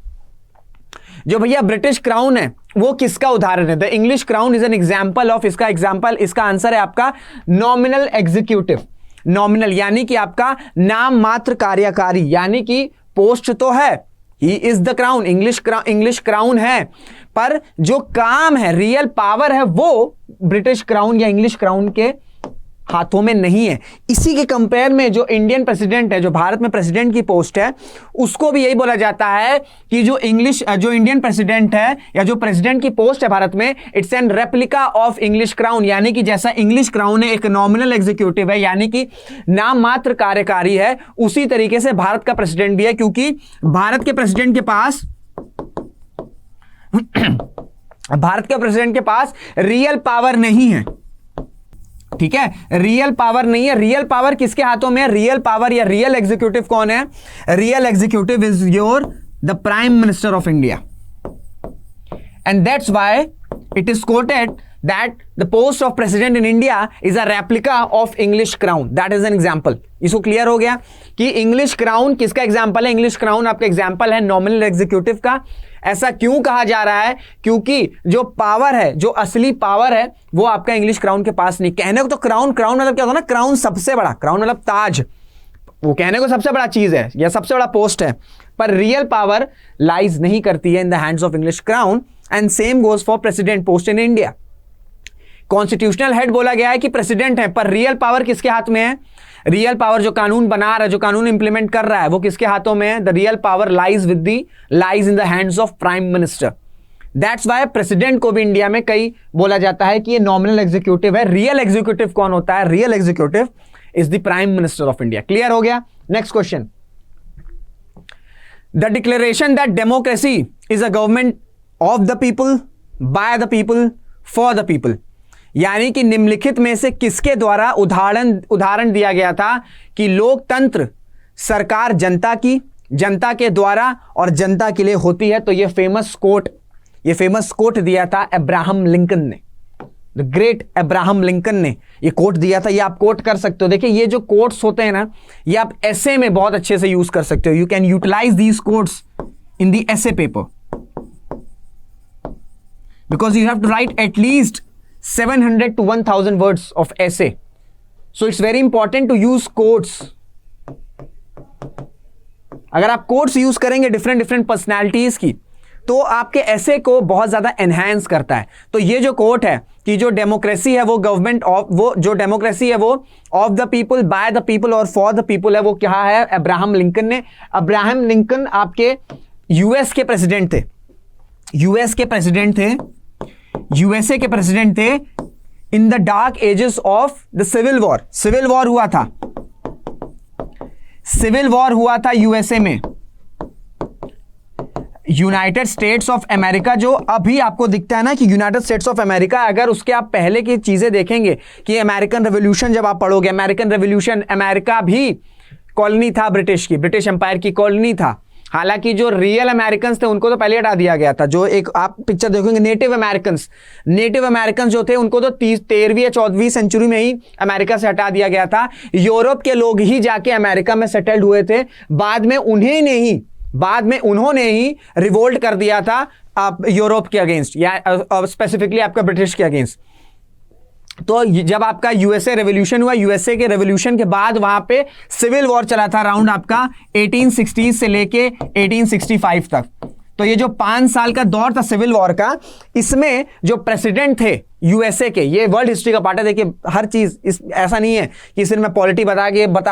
जो भैया ब्रिटिश क्राउन है वो किसका उदाहरण है? The English crown is an example of, इसका आंसर है आपका नॉमिनल एग्जीक्यूटिव। नॉमिनल यानी कि आपका नाम मात्र कार्यकारी, यानी कि पोस्ट तो है, he is the crown, English crown है, पर जो काम है, रियल पावर है, वो ब्रिटिश क्राउन या इंग्लिश क्राउन के हाथों में नहीं है। इसी के कंपेयर में जो इंडियन प्रेसिडेंट है, जो भारत में प्रेसिडेंट की पोस्ट है, उसको भी यही बोला जाता है कि जो इंडियन प्रेसिडेंट है या जो प्रेसिडेंट की पोस्ट है भारत में, it's an replica of English crown, यानी कि जैसा इंग्लिश क्राउन है एक नॉमिनल एग्जीक्यूटिव है, यानी कि नाम मात्र कार्यकारी है, उसी तरीके से भारत का प्रेसिडेंट भी है, क्योंकि भारत के प्रेसिडेंट के पास रियल पावर नहीं है। ठीक है, रियल पावर नहीं है। रियल पावर किसके हाथों में है? रियल पावर या रियल एग्जीक्यूटिव कौन है? Real executive is the prime minister of India, and that's why it is coated that the post of president in India is a replica of English crown. That is an example. इसको clear हो गया कि English crown किसका example है? English crown आपका example है nominal executive का। ऐसा क्यों कहा जा रहा है? क्योंकि जो पावर है, जो असली पावर है, वो आपका इंग्लिश क्राउन के पास नहीं। कहने को तो क्राउन मतलब क्या होता है ना, क्राउन सबसे बड़ा, क्राउन मतलब ताज, वो कहने को सबसे बड़ा चीज है या सबसे बड़ा पोस्ट है, पर रियल पावर लाइज नहीं करती है in the hands of English crown, and same goes for president post in India. Constitutional head बोला गया है कि प्रेसिडेंट है, पर रियल पावर किसके हाथ में है? रियल पावर जो कानून बना रहा है, जो कानून इंप्लीमेंट कर रहा है, वो किसके हाथों में है? The real power lies in the hands of prime minister. That's why president को भी इंडिया में कई बोला जाता है कि ये नॉमिनल एग्जीक्यूटिव है। रियल एग्जीक्यूटिव कौन होता है? Real executive is the prime minister of India. Clear हो गया? Next question, the declaration that democracy is a government of the people, by the people, for the people, यानी कि निम्नलिखित में से किसके द्वारा उदाहरण दिया गया था कि लोकतंत्र सरकार जनता की, जनता के द्वारा और जनता के लिए होती है? तो ये फेमस कोट दिया था अब्राहम लिंकन ने, द ग्रेट अब्राहम लिंकन ने ये कोट दिया था। ये आप कोट कर सकते हो। देखिए, ये जो कोट्स होते हैं ना, ये आप एसे में बहुत अच्छे से यूज कर सकते हो। You can utilise these quotes in the essay paper, because you have to write at least 700 to 1000 words of essay. So it's very important to use quotes. अगर आप quotes यूज करेंगे डिफरेंट पर्सनैलिटीज की, तो आपके ऐसे को बहुत ज्यादा एनहांस करता है। तो ये जो कोट है कि जो डेमोक्रेसी है वो गवर्नमेंट ऑफ, वो जो डेमोक्रेसी है वो of the people, by the people और फॉर द पीपल है, वो क्या है? अब्राहम लिंकन ने। अब्राहम लिंकन आपके यूएस के प्रेसिडेंट थे, यूएसए के प्रेसिडेंट थे in the dark ages of the civil war. Civil war हुआ था यूएसए में। यूनाइटेड स्टेट्स ऑफ अमेरिका, जो अभी आपको दिखता है ना कि यूनाइटेड स्टेट्स ऑफ अमेरिका, अगर उसके आप पहले की चीजें देखेंगे कि अमेरिकन रेवोल्यूशन जब आप पढ़ोगे, अमेरिकन रेवोल्यूशन, अमेरिका भी कॉलोनी था ब्रिटिश की, ब्रिटिश एम्पायर की कॉलोनी था। हालांकि जो रियल अमेरिकन थे उनको तो पहले हटा दिया गया था। जो एक आप पिक्चर देखोगे नेटिव अमेरिकन जो थे उनको तो 13वीं या 14वीं सेंचुरी में ही अमेरिका से हटा दिया गया था। यूरोप के लोग ही जाके अमेरिका में सेटल्ड हुए थे। बाद में उन्होंने ही रिवोल्ट कर दिया था यूरोप के अगेंस्ट, या स्पेसिफिकली आपका ब्रिटिश के अगेंस्ट। तो जब आपका यूएसए रेवोल्यूशन हुआ, यूएसए के रेवोल्यूशन के बाद वहां पे सिविल वॉर चला था अराउंड आपका 1860 से लेके 1865 तक। तो ये जो 5 साल का दौर था सिविल वॉर का, इसमें जो प्रेसिडेंट थे यूएसए के, ये वर्ल्ड हिस्ट्री का पार्ट है। देखिए, हर चीज ऐसा नहीं है कि सिर्फ मैं पॉलिटी बता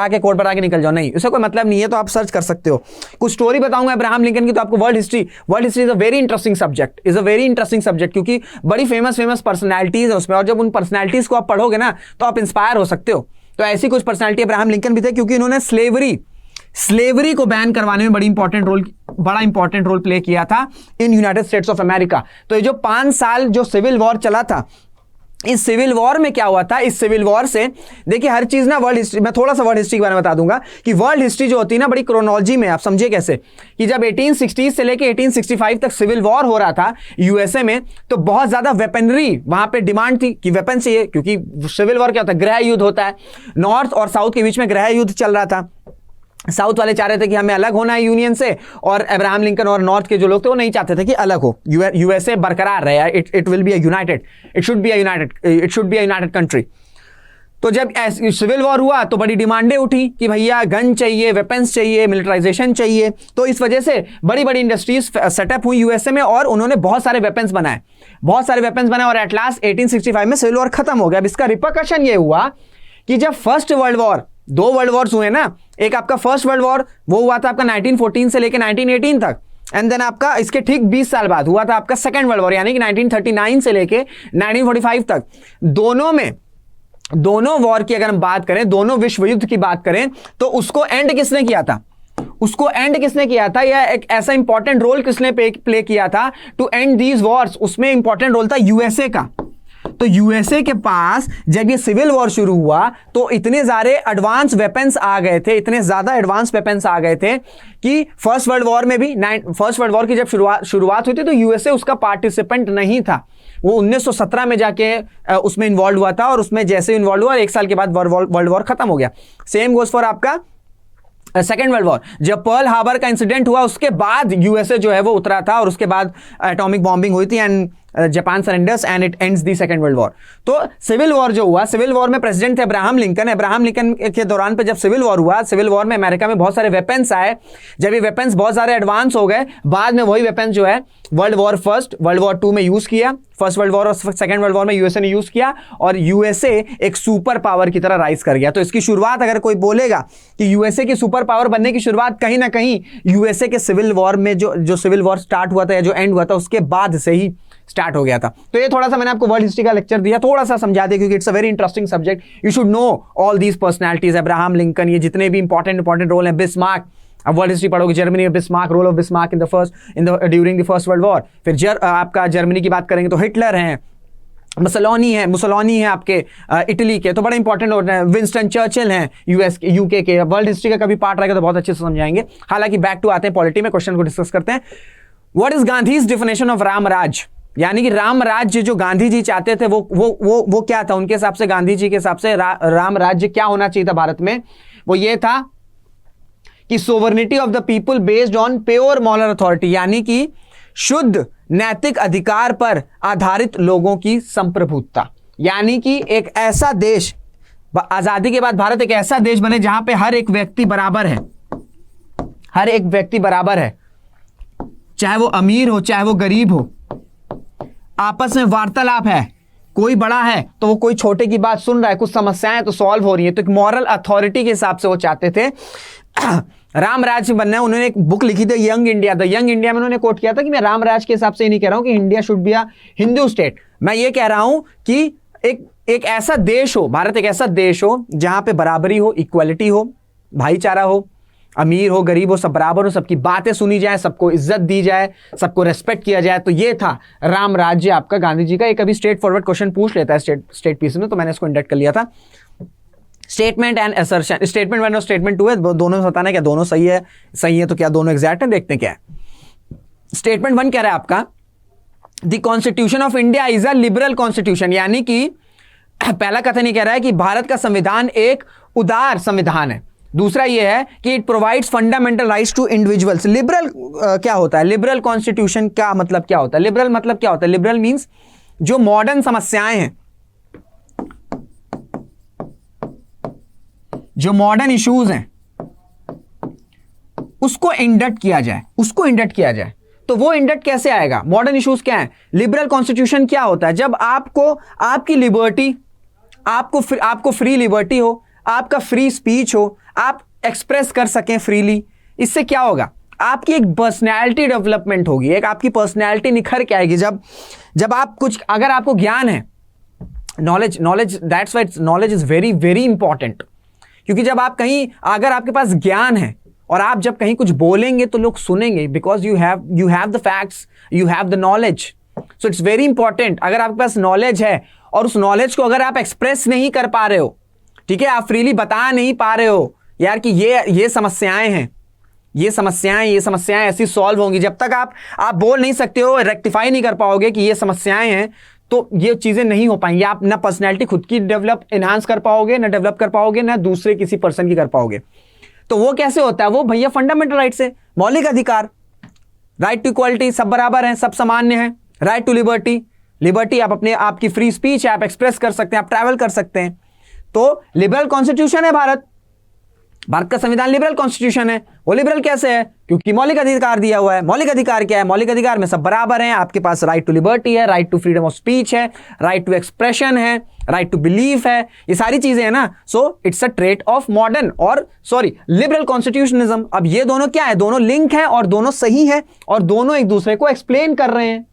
के कोड बता के निकल जाऊं, नहीं, इसका कोई मतलब नहीं है। तो आप सर्च कर सकते हो। कुछ स्टोरी बताऊंगा अब्राहम लिंकन की, तो आपको world history is a very interesting subject, क्योंकि बड़ी फेमस पर्सनैलिटीज है उसमें, और जब उन पर्सनैलिटीज को आप पढ़ोगे ना तो आप इंस्पायर हो सकते हो। तो ऐसी कुछ पर्सनैलिटी अब्राहम लिंकन भी थे, क्योंकि इन्होंने स्लेवरी को बैन करवाने में बड़ा इंपॉर्टेंट रोल प्ले किया था in United states of America. तो ये जो 5 साल जो सिविल वॉर चला था, इस सिविल वॉर में क्या हुआ था, इस सिविल वॉर से देखिए हर चीज ना वर्ल्ड हिस्ट्री, मैं थोड़ा सा वर्ल्ड हिस्ट्री के बारे में बता दूंगा कि वर्ल्ड हिस्ट्री जो होती है ना बड़ी क्रोनोलॉजी में, आप समझिए कैसे कि जब 1860 से लेके 1865 तक सिविल वॉर हो रहा था यूएसए में, तो बहुत ज्यादा वेपनरी वहां पे डिमांड थी कि वेपन चाहिए, क्योंकि सिविल वॉर क्या होता है, गृह युद्ध होता है, नॉर्थ और साउथ के बीच में गृह युद्ध चल रहा था। साउथ वाले चाह रहे थे कि हमें अलग होना है यूनियन से, और अब्राहम लिंकन और नॉर्थ के जो लोग थे वो नहीं चाहते थे कि अलग हो, यूएसए बरकरार रहे, it will be a United, it should be a United country. तो जब सिविल वॉर हुआ तो बड़ी डिमांडें उठी कि भैया गन चाहिए, वेपन्स चाहिए, मिलिटराइजेशन चाहिए। तो इस वजह से बड़ी बड़ी इंडस्ट्रीज सेटअप हुई यूएसए में, और उन्होंने बहुत सारे वेपन्स बनाए, और एट लास्ट 1865 में सिविल वॉर खत्म हो गया। अब इसका रिपरकशन ये हुआ कि जब first world war, 2 world Wars हुए ना, एक आपका फर्स्ट वर्ल्ड वॉर वो हुआ था आपका 1914 से लेकर 1918 तक, एंड देन आपका इसके ठीक 20 साल बाद हुआ था आपका सेकंड वर्ल्ड वॉर, यानी कि 1939 से लेके 1945 तक। दोनों वॉर की अगर हम बात करें, दोनों विश्व युद्ध की बात करें, तो उसको एंड किसने किया था, या एक ऐसा इंपॉर्टेंट रोल किसने प्ले किया था टू एंड दीज वॉर्स, उसमें इंपॉर्टेंट रोल था यूएसए का। तो यूएसए के पास जब ये सिविल वॉर शुरू हुआ तो इतने ज्यादा एडवांस वेपन्स आ गए थे कि फर्स्ट वर्ल्ड वॉर में भी, फर्स्ट वर्ल्ड वॉर की जब शुरुआत हुई थी तो यूएसए उसका पार्टिसिपेंट नहीं था। वो 1917 में जाके उसमें इन्वॉल्व हुआ था, और उसमें जैसे इन्वॉल्व हुआ 1 साल के बाद वर्ल्ड वॉर खत्म हो गया। सेम गोज फॉर आपका सेकेंड वर्ल्ड वॉर। जब पर्ल हार्बर का इंसिडेंट हुआ उसके बाद यूएसए जो है वो उतरा था, और उसके बाद एटॉमिक बॉम्बिंग हुई थी and Japan surrenders and it ends the second world war. तो सिविल वॉर जो हुआ, सिविल वॉर में प्रेसिडेंट थे अब्राहम लिंकन के दौरान पे जब सिविल वॉर हुआ, सिविल वॉर में अमेरिका में बहुत सारे वेपन्स आए। जब ये वेपन्स बहुत सारे एडवांस हो गए, बाद में वही वेपन्स जो है world war first, world war 2 में यूज किया, फर्स्ट वर्ल्ड वॉर और सेकंड वर्ल्ड वॉर में यूएसए ने यूज किया, और यूएसए एक सुपर पावर की तरह राइज कर गया। तो इसकी शुरुआत अगर कोई बोलेगा कि यूएसए की सुपर पावर बनने की शुरुआत कहीं ना कहीं यूएसए के सिविल वॉर में जो सिविल वॉर स्टार्ट हुआ था या जो एंड हुआ था उसके बाद से ही स्टार्ट हो गया था। तो ये थोड़ा सा मैंने आपको वर्ल्ड हिस्ट्री का लेक्चर दिया, थोड़ा सा समझा दिया, क्योंकि it's a very interesting subject. You should know all these personalities, Abraham Lincoln, ये जितने भी इंपॉर्टेंट रोल हैं, बिस्मार्क, अब वर्ल्ड हिस्ट्री पढ़ोगे जर्मनी में Bismarck, role of Bismarck during the first world war. फिर आपका जर्मनी की बात करेंगे तो हिटलर हैं, मुसोलिनी है आपके इटली के, तो बड़े इंपॉर्टेंट होते हैं। विंस्टन चर्चिल हैं यूके के। वर्ल्ड हिस्ट्री का कभी पार्ट रहेगा तो बहुत अच्छे से समझाएंगे। हालांकि बैक टू आते हैं पॉलिटी में, क्वेश्चन को डिस्कस करते हैं। What is Gandhi's definition of Ram Raj, यानी कि राम राज्य जो गांधी जी चाहते थे वो क्या था उनके हिसाब से, गांधी जी के हिसाब से राम राज्य क्या होना चाहिए था भारत में? वो ये था कि sovereignty of the people based on pure moral authority, यानी कि शुद्ध नैतिक अधिकार पर आधारित लोगों की संप्रभुता, यानी कि एक ऐसा देश, आजादी के बाद भारत एक ऐसा देश बने जहां पे हर एक व्यक्ति बराबर है, चाहे वो अमीर हो चाहे वो गरीब हो, आपस में वार्तालाप है, कोई बड़ा है तो वो कोई छोटे की बात सुन रहा है, कुछ समस्याएं तो सॉल्व हो रही है। तो एक मॉरल अथॉरिटी के हिसाब से वो चाहते थे राम राज्य बनना है। उन्होंने एक बुक लिखी थी young India, the young India में उन्होंने कोट किया था कि मैं राम राज्य के हिसाब से नहीं कह रहा हूं कि India should be a Hindu state, मैं ये कह रहा हूं कि एक ऐसा देश हो, भारत एक ऐसा देश हो जहां पे बराबरी हो, इक्वालिटी हो, भाईचारा हो, अमीर हो गरीब हो सब बराबर हो, सबकी बातें सुनी जाए, सबको इज्जत दी जाए, सबको रेस्पेक्ट किया जाए। तो ये था राम राज्य आपका गांधी जी का। एक अभी स्ट्रेट फॉरवर्ड क्वेश्चन पूछ लेता है स्टेट पीस में, तो मैंने इसको इंडेक्ट कर लिया था। स्टेटमेंट एंड असर्शन, स्टेटमेंट 1 और स्टेटमेंट 2 है, दोनों में बताना है क्या दोनों सही है तो क्या दोनों एग्जैक्ट है, देखते हैं क्या है। स्टेटमेंट 1 कह रहा है आपका the constitution of India is a liberal constitution, यानी कि पहला कथन ये कह रहा है कि भारत का संविधान एक उदार संविधान है। दूसरा ये है कि it provides fundamental rights to individuals. Liberal क्या होता है, लिबरल कॉन्स्टिट्यूशन का मतलब क्या होता है, लिबरल मतलब क्या होता है? लिबरल मींस जो मॉडर्न समस्याएं हैं, जो मॉडर्न इश्यूज हैं, उसको इंडक्ट किया जाए। तो वो इंडक्ट कैसे आएगा? मॉडर्न इश्यूज क्या है? लिबरल कॉन्स्टिट्यूशन क्या होता है? जब आपको आपकी लिबर्टी, आपको फ्री लिबर्टी हो, आपका फ्री स्पीच हो, आप एक्सप्रेस कर सकें फ्रीली, इससे क्या होगा? आपकी एक पर्सनैलिटी डेवलपमेंट होगी, एक आपकी पर्सनैलिटी निखर के आएगी। जब आप कुछ, अगर आपको ज्ञान है, knowledge that's why knowledge is very very important, क्योंकि जब आप कहीं, अगर आपके पास ज्ञान है और आप जब कहीं कुछ बोलेंगे तो लोग सुनेंगे, because you have the facts, you have the knowledge. So it's very important, अगर आपके पास नॉलेज है और उस नॉलेज को अगर आप एक्सप्रेस नहीं कर पा रहे हो, ठीक है, आप फ्रीली बता नहीं पा रहे हो यार कि ये समस्याएं हैं, ये समस्याएं ऐसी सॉल्व होंगी, जब तक आप बोल नहीं सकते हो, रेक्टिफाई नहीं कर पाओगे कि ये समस्याएं हैं, तो ये चीजें नहीं हो पाएंगी। आप ना पर्सनैलिटी खुद की डेवलप एनहांस कर पाओगे, ना डेवलप कर पाओगे, ना दूसरे किसी पर्सन की कर पाओगे। तो वो कैसे होता है? वो भैया फंडामेंटल राइट से, मौलिक अधिकार, राइट टू इक्वालिटी, सब बराबर हैं, सब सामान्य हैं, राइट टू लिबर्टी, आप अपने आपकी फ्री स्पीच है, आप एक्सप्रेस कर सकते हैं, आप ट्रैवल कर सकते हैं। तो लिबरल कॉन्स्टिट्यूशन है भारत का संविधान लिबरल कॉन्स्टिट्यूशन है। वो लिबरल कैसे है? क्योंकि मौलिक अधिकार दिया हुआ है। मौलिक अधिकार क्या है? मौलिक अधिकार में सब बराबर हैं, आपके पास राइट टू लिबर्टी है, right to freedom of speech है, राइट टू एक्सप्रेशन है, राइट टू बिलीफ है, ये सारी चीजें हैं ना। So it's a trait of modern liberal constitutionalism. अब ये दोनों क्या है? दोनों लिंक है और दोनों सही है और दोनों एक दूसरे को एक्सप्लेन कर रहे हैं,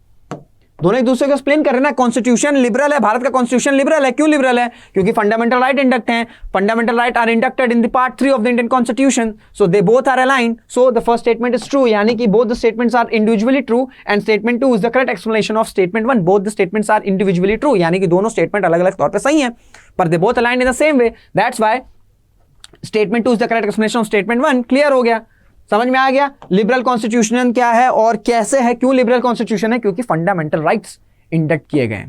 दोनों एक दूसरे को एक्सप्लेन कर रहे हैं ना। कॉन्स्टिट्यूशन लिबरल है, भारत का कॉन्स्टिट्यूशन लिबरल है। क्यों लिबरल है? क्योंकि फंडामेंटल राइट इंडक्ट हैं, fundamental right are inducted in the part 3 of the Indian constitution, so they both are aligned, so the first statement is true, यानी कि both the statements are individually true and statement 2 is the correct explanation of statement 1, both the statements are individually true, यानी कि दोनों statement अलग अलग तौर पर सही हैं, पर they both aligned in the same way, that's why statement 2 is the correct explanation of statement 1। Clear हो गया? समझ में आ गया लिबरल कॉन्स्टिट्यूशन क्या है और कैसे है? क्यों लिबरल कॉन्स्टिट्यूशन है? क्योंकि फंडामेंटल राइट्स इंडक्ट किए गए।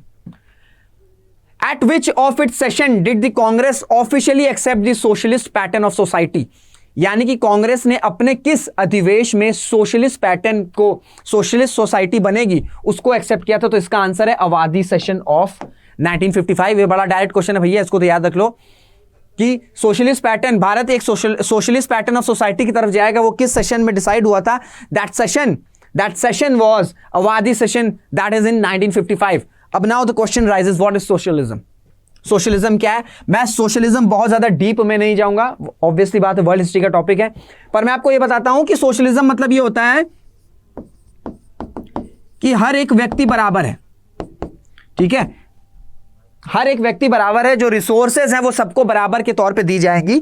At which of its session did the Congress officially accept the socialist pattern of society? यानी कि कांग्रेस ने अपने किस अधिवेश में सोशलिस्ट पैटर्न को, सोशलिस्ट सोसाइटी बनेगी, उसको एक्सेप्ट किया था? तो इसका आंसर है अवाधी सेशन ऑफ 1955। ये बड़ा डायरेक्ट क्वेश्चन है भैया, इसको तो याद रख लो कि सोशलिस्ट पैटर्न, भारत एक सोशलिस्ट पैटर्न ऑफ सोसाइटी की तरफ जाएगा। वो किस सेशन में डिसाइड हुआ था? That session was Awadhi session, that is in 1955. अब now the question rises, what is socialism? Socialism क्या है? मैं सोशलिज्म बहुत ज्यादा डीप में नहीं जाऊंगा, ऑब्वियसली बात है, वर्ल्ड हिस्ट्री का टॉपिक है, पर मैं आपको यह बताता हूं कि सोशलिज्म मतलब ये होता है कि हर एक व्यक्ति बराबर है, ठीक है, हर एक व्यक्ति बराबर है, जो रिसोर्सेज हैं वो सबको बराबर के तौर पे दी जाएंगी।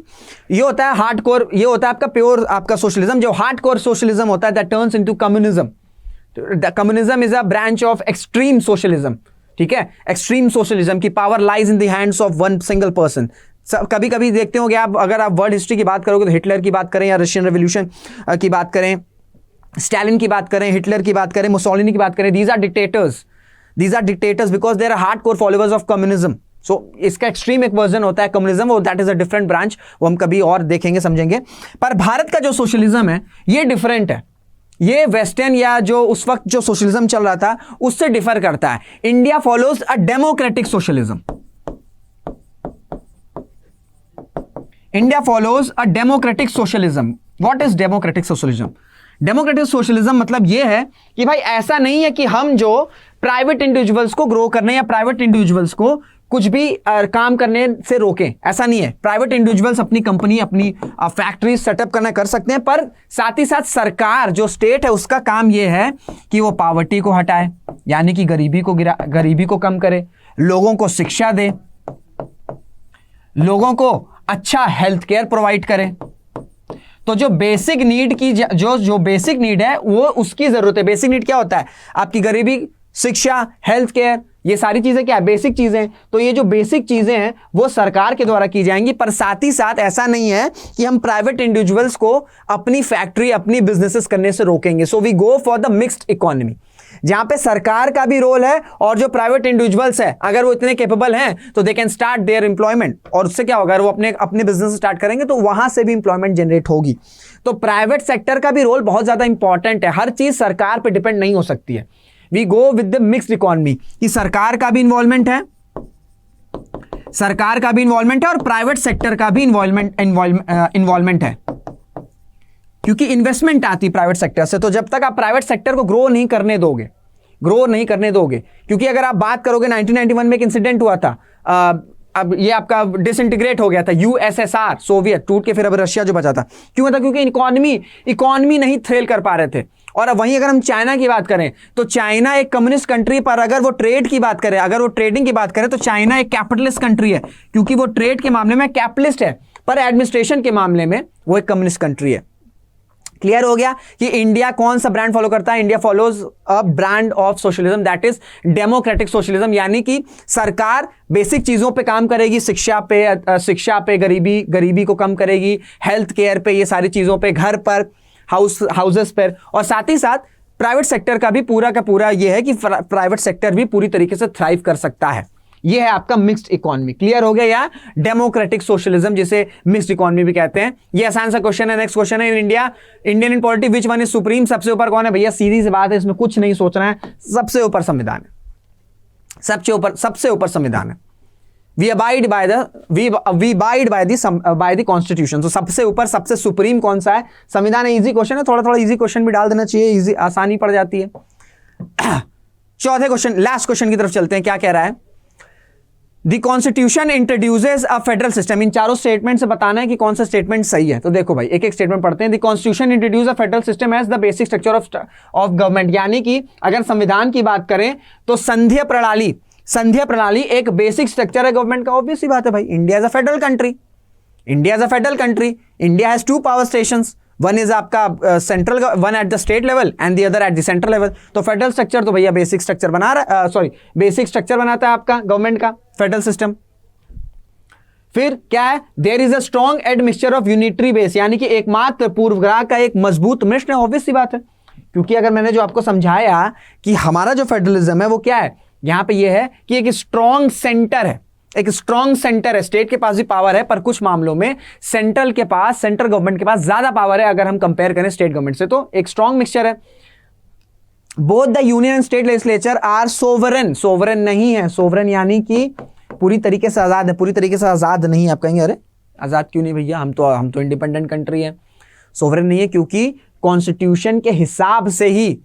ये होता है हार्डकोर, ये होता है आपका प्योर आपका सोशलिज्म। जो हार्डकोर सोशलिज्म होता है that turns into communism. Communism is a branch of extreme socialism, ठीक है, एक्सट्रीम सोशलिज्म की power lies in the hands of one single person. कभी कभी देखते होंगे आप, अगर आप वर्ल्ड हिस्ट्री की बात करोगे तो हिटलर की बात करें या रशियन रेवोल्यूशन की बात करें, स्टालिन की बात करें, हिटलर की बात करें, मुसोलिनी की बात करें, these are dictators, these are dictators because they are hardcore followers of communism. So इसका एक्सट्रीम एक वर्जन होता है कम्युनिज्म, और that is a different branch, वो हम कभी और देखेंगे समझेंगे। पर भारत का जो सोशलिज्म है ये डिफरेंट है, ये वेस्टर्न या जो उस वक्त जो सोशलिज्म चल रहा था उससे डिफर करता है। India follows a democratic socialism, India follows a democratic socialism. What is democratic socialism? Democratic socialism मतलब यह है कि भाई ऐसा नहीं है कि हम जो प्राइवेट इंडिविजुअल्स को ग्रो करने या प्राइवेट इंडिविजुअल्स को कुछ भी काम करने से रोकें, ऐसा नहीं है। प्राइवेट इंडिविजुअल्स अपनी कंपनी, अपनी फैक्ट्री सेटअप करना कर सकते हैं, पर साथ ही साथ सरकार जो स्टेट है उसका काम यह है कि वो पॉवर्टी को हटाए, यानी कि गरीबी को कम करे, लोगों को शिक्षा दे, लोगों को अच्छा हेल्थ केयर प्रोवाइड करे। तो जो बेसिक नीड की जो बेसिक नीड है वो उसकी जरूरत है। बेसिक नीड क्या होता है? आपकी गरीबी, शिक्षा, हेल्थ केयर, ये सारी चीजें क्या है? बेसिक चीजें। तो ये जो बेसिक चीजें हैं वो सरकार के द्वारा की जाएंगी, पर साथ ही साथ ऐसा नहीं है कि हम प्राइवेट इंडिविजुअल्स को अपनी फैक्ट्री, अपनी बिजनेसेस करने से रोकेंगे। So we go for the mixed economy, जहां पे सरकार का भी रोल है और जो प्राइवेट इंडिविजुअल्स है अगर वो इतने कैपेबल हैं तो they can start their employment, और उससे क्या होगा? अगर वो अपने बिजनेस स्टार्ट करेंगे तो वहां से भी एम्प्लॉयमेंट जनरेट होगी। तो प्राइवेट सेक्टर का भी रोल बहुत ज्यादा इंपॉर्टेंट है, हर चीज सरकार पे डिपेंड नहीं हो सकती है। We go with the mixed economy, कि सरकार का भी इन्वॉल्वमेंट है, सरकार का भी इन्वॉल्वमेंट है और प्राइवेट सेक्टर का भी इन्वॉल्वमेंट है, क्योंकि इन्वेस्टमेंट आती है प्राइवेट सेक्टर से। तो जब तक आप प्राइवेट सेक्टर को ग्रो नहीं करने दोगे, क्योंकि अगर आप बात करोगे 1991 में एक इंसिडेंट हुआ था, अब ये आपका डिसइंटीग्रेट हो गया था, यूएसएसआर, सोवियत टूट के फिर अब रशिया जो बचा था। क्यों था? क्योंकि इकोनॉमी नहीं थ्रेल कर पा रहे थे। और अब वहीं अगर हम चाइना की बात करें तो चाइना एक कम्युनिस्ट कंट्री, पर अगर वो ट्रेड की बात करें, अगर वो ट्रेडिंग की बात करें तो चाइना एक कैपिटलिस्ट कंट्री है, क्योंकि वो ट्रेड के मामले में कैपिटलिस्ट है, पर एडमिनिस्ट्रेशन के मामले में वो एक कम्युनिस्ट कंट्री है। क्लियर हो गया कि इंडिया कौन सा ब्रांड फॉलो करता है? India follows a brand of socialism, that is democratic socialism, यानी कि सरकार बेसिक चीजों पे काम करेगी, शिक्षा पे गरीबी को कम करेगी, हेल्थ केयर पे, ये सारी चीजों पे, घर पर, हाउसेस पर, और साथ ही साथ प्राइवेट सेक्टर का भी पूरा का पूरा ये है कि प्राइवेट सेक्टर भी पूरी तरीके से थ्राइव कर सकता है। ये है आपका मिक्स्ड इकोनॉमी। क्लियर हो गया? या डेमोक्रेटिक सोशलिज्म, जिसे मिक्स्ड इकोनॉमी भी कहते हैं। ये आसान सा क्वेश्चन है। नेक्स्ट क्वेश्चन है, in India Indian in polity which one is supreme? सबसे ऊपर कौन है भैया? सीधी सी बात है, इसमें कुछ नहीं सोचना है, सबसे ऊपर संविधान है, सबसे ऊपर संविधान है। We abide by the constitution. तो सबसे ऊपर, सबसे सुप्रीम कौन सा है? संविधान है। इजी क्वेश्चन है, थोड़ा इजी क्वेश्चन भी डाल देना चाहिए, इजी आसानी पड़ जाती है। चौथे क्वेश्चन, लास्ट क्वेश्चन की तरफ चलते हैं। क्या कह रहा है? The constitution introduces a federal system. इन चारों स्टेटमेंट से बताना है कि कौन सा स्टेटमेंट सही है। तो देखो भाई, एक एक स्टेटमेंट पढ़ते हैं। The constitution introduce a federal system as the basic structure of government, यानी कि अगर संविधान की बात करें तो संघीय प्रणाली एक बेसिक स्ट्रक्चर है गवर्नमेंट का। ऑब्वियस सी बात है भाई, India is a federal country, India has 2 power stations, one is आपका central, one at the state level and the other at the central level. तो फेडरल स्ट्रक्चर तो भैया बेसिक स्ट्रक्चर बेसिक स्ट्रक्चर बनाता है आपका गवर्नमेंट का federal system. फिर क्या है? There is a strong admixture of unitary base, यानी कि एकमात्र पूर्वग्रह का एक मजबूत मिश्रण है। ऑब्वियस सी बात है, क्योंकि अगर मैंने जो आपको समझाया कि हमारा जो फेडरलिज्म है वो क्या है, यहां पे ये है कि एक स्ट्रॉन्ग सेंटर है, स्टेट के पास भी पावर है, पर कुछ मामलों में सेंट्रल गवर्नमेंट के पास ज्यादा पावर है अगर हम कंपेयर करें स्टेट गवर्नमेंट से। तो एक स्ट्रॉन्ग मिक्सचर है। Both the union and state legislature are sovereign नहीं है। सोवरेन यानी कि पूरी तरीके से आजाद है, पूरी तरीके से आजाद नहीं है। आप कहेंगे अरे आजाद क्यों नहीं भैया, हम तो इंडिपेंडेंट कंट्री है। सोवरेन नहीं है क्योंकि कॉन्स्टिट्यूशन के हिसाब से ही,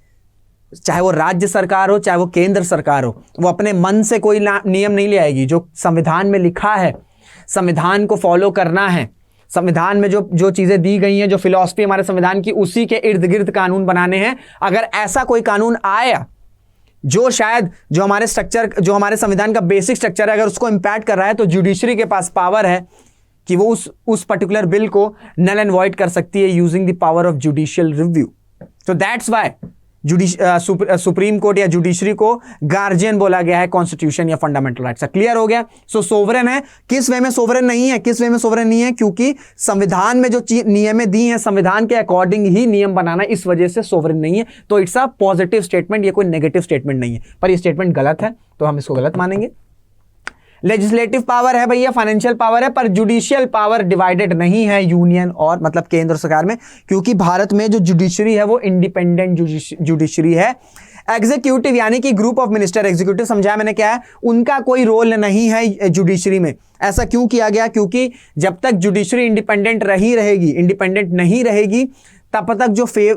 चाहे वो राज्य सरकार हो चाहे वो केंद्र सरकार हो, वो अपने मन से कोई नियम नहीं ले आएगी। जो संविधान में लिखा है, संविधान को फॉलो करना है, संविधान में जो चीजें दी गई हैं, जो फिलॉसफी हमारे संविधान की, उसी के इर्द गिर्द कानून बनाने हैं। अगर ऐसा कोई कानून आया जो शायद जो हमारे संविधान का बेसिक स्ट्रक्चर है, अगर उसको इंपैक्ट कर रहा है, तो जुडिशरी के पास पावर है कि वो उस पर्टिकुलर बिल को नल एंड वॉइड कर सकती है using the power of judicial review. तो दैट्स वाई सुप्रीम कोर्ट या जुडिशरी को गार्जियन बोला गया है कॉन्स्टिट्यूशन या फंडामेंटल राइट्स। क्लियर हो गया? सो सोवरेन है। किस वे में सोवरेन नहीं है? क्योंकि संविधान में जो नियमें दी हैं, संविधान के अकॉर्डिंग ही नियम बनाना, इस वजह से सोवरेन नहीं है। तो इट्स अ पॉजिटिव स्टेटमेंट, ये कोई नेगेटिव स्टेटमेंट नहीं है। पर ये स्टेटमेंट गलत है, तो हम इसको गलत मानेंगे। लेजिस्लेटिव पावर है भैया, फाइनेंशियल पावर है, पर जुडिशियल पावर डिवाइडेड नहीं है यूनियन और मतलब केंद्र सरकार में, क्योंकि भारत में जो जुडिशरी है वो इंडिपेंडेंट जुडिशरी है। एग्जीक्यूटिव यानी कि ग्रुप ऑफ मिनिस्टर, एग्जीक्यूटिव समझाया मैंने क्या है, उनका कोई रोल नहीं है जुडिशरी में। ऐसा क्यों किया गया? क्योंकि जब तक जुडिशरी इंडिपेंडेंट नहीं रहेगी तब तक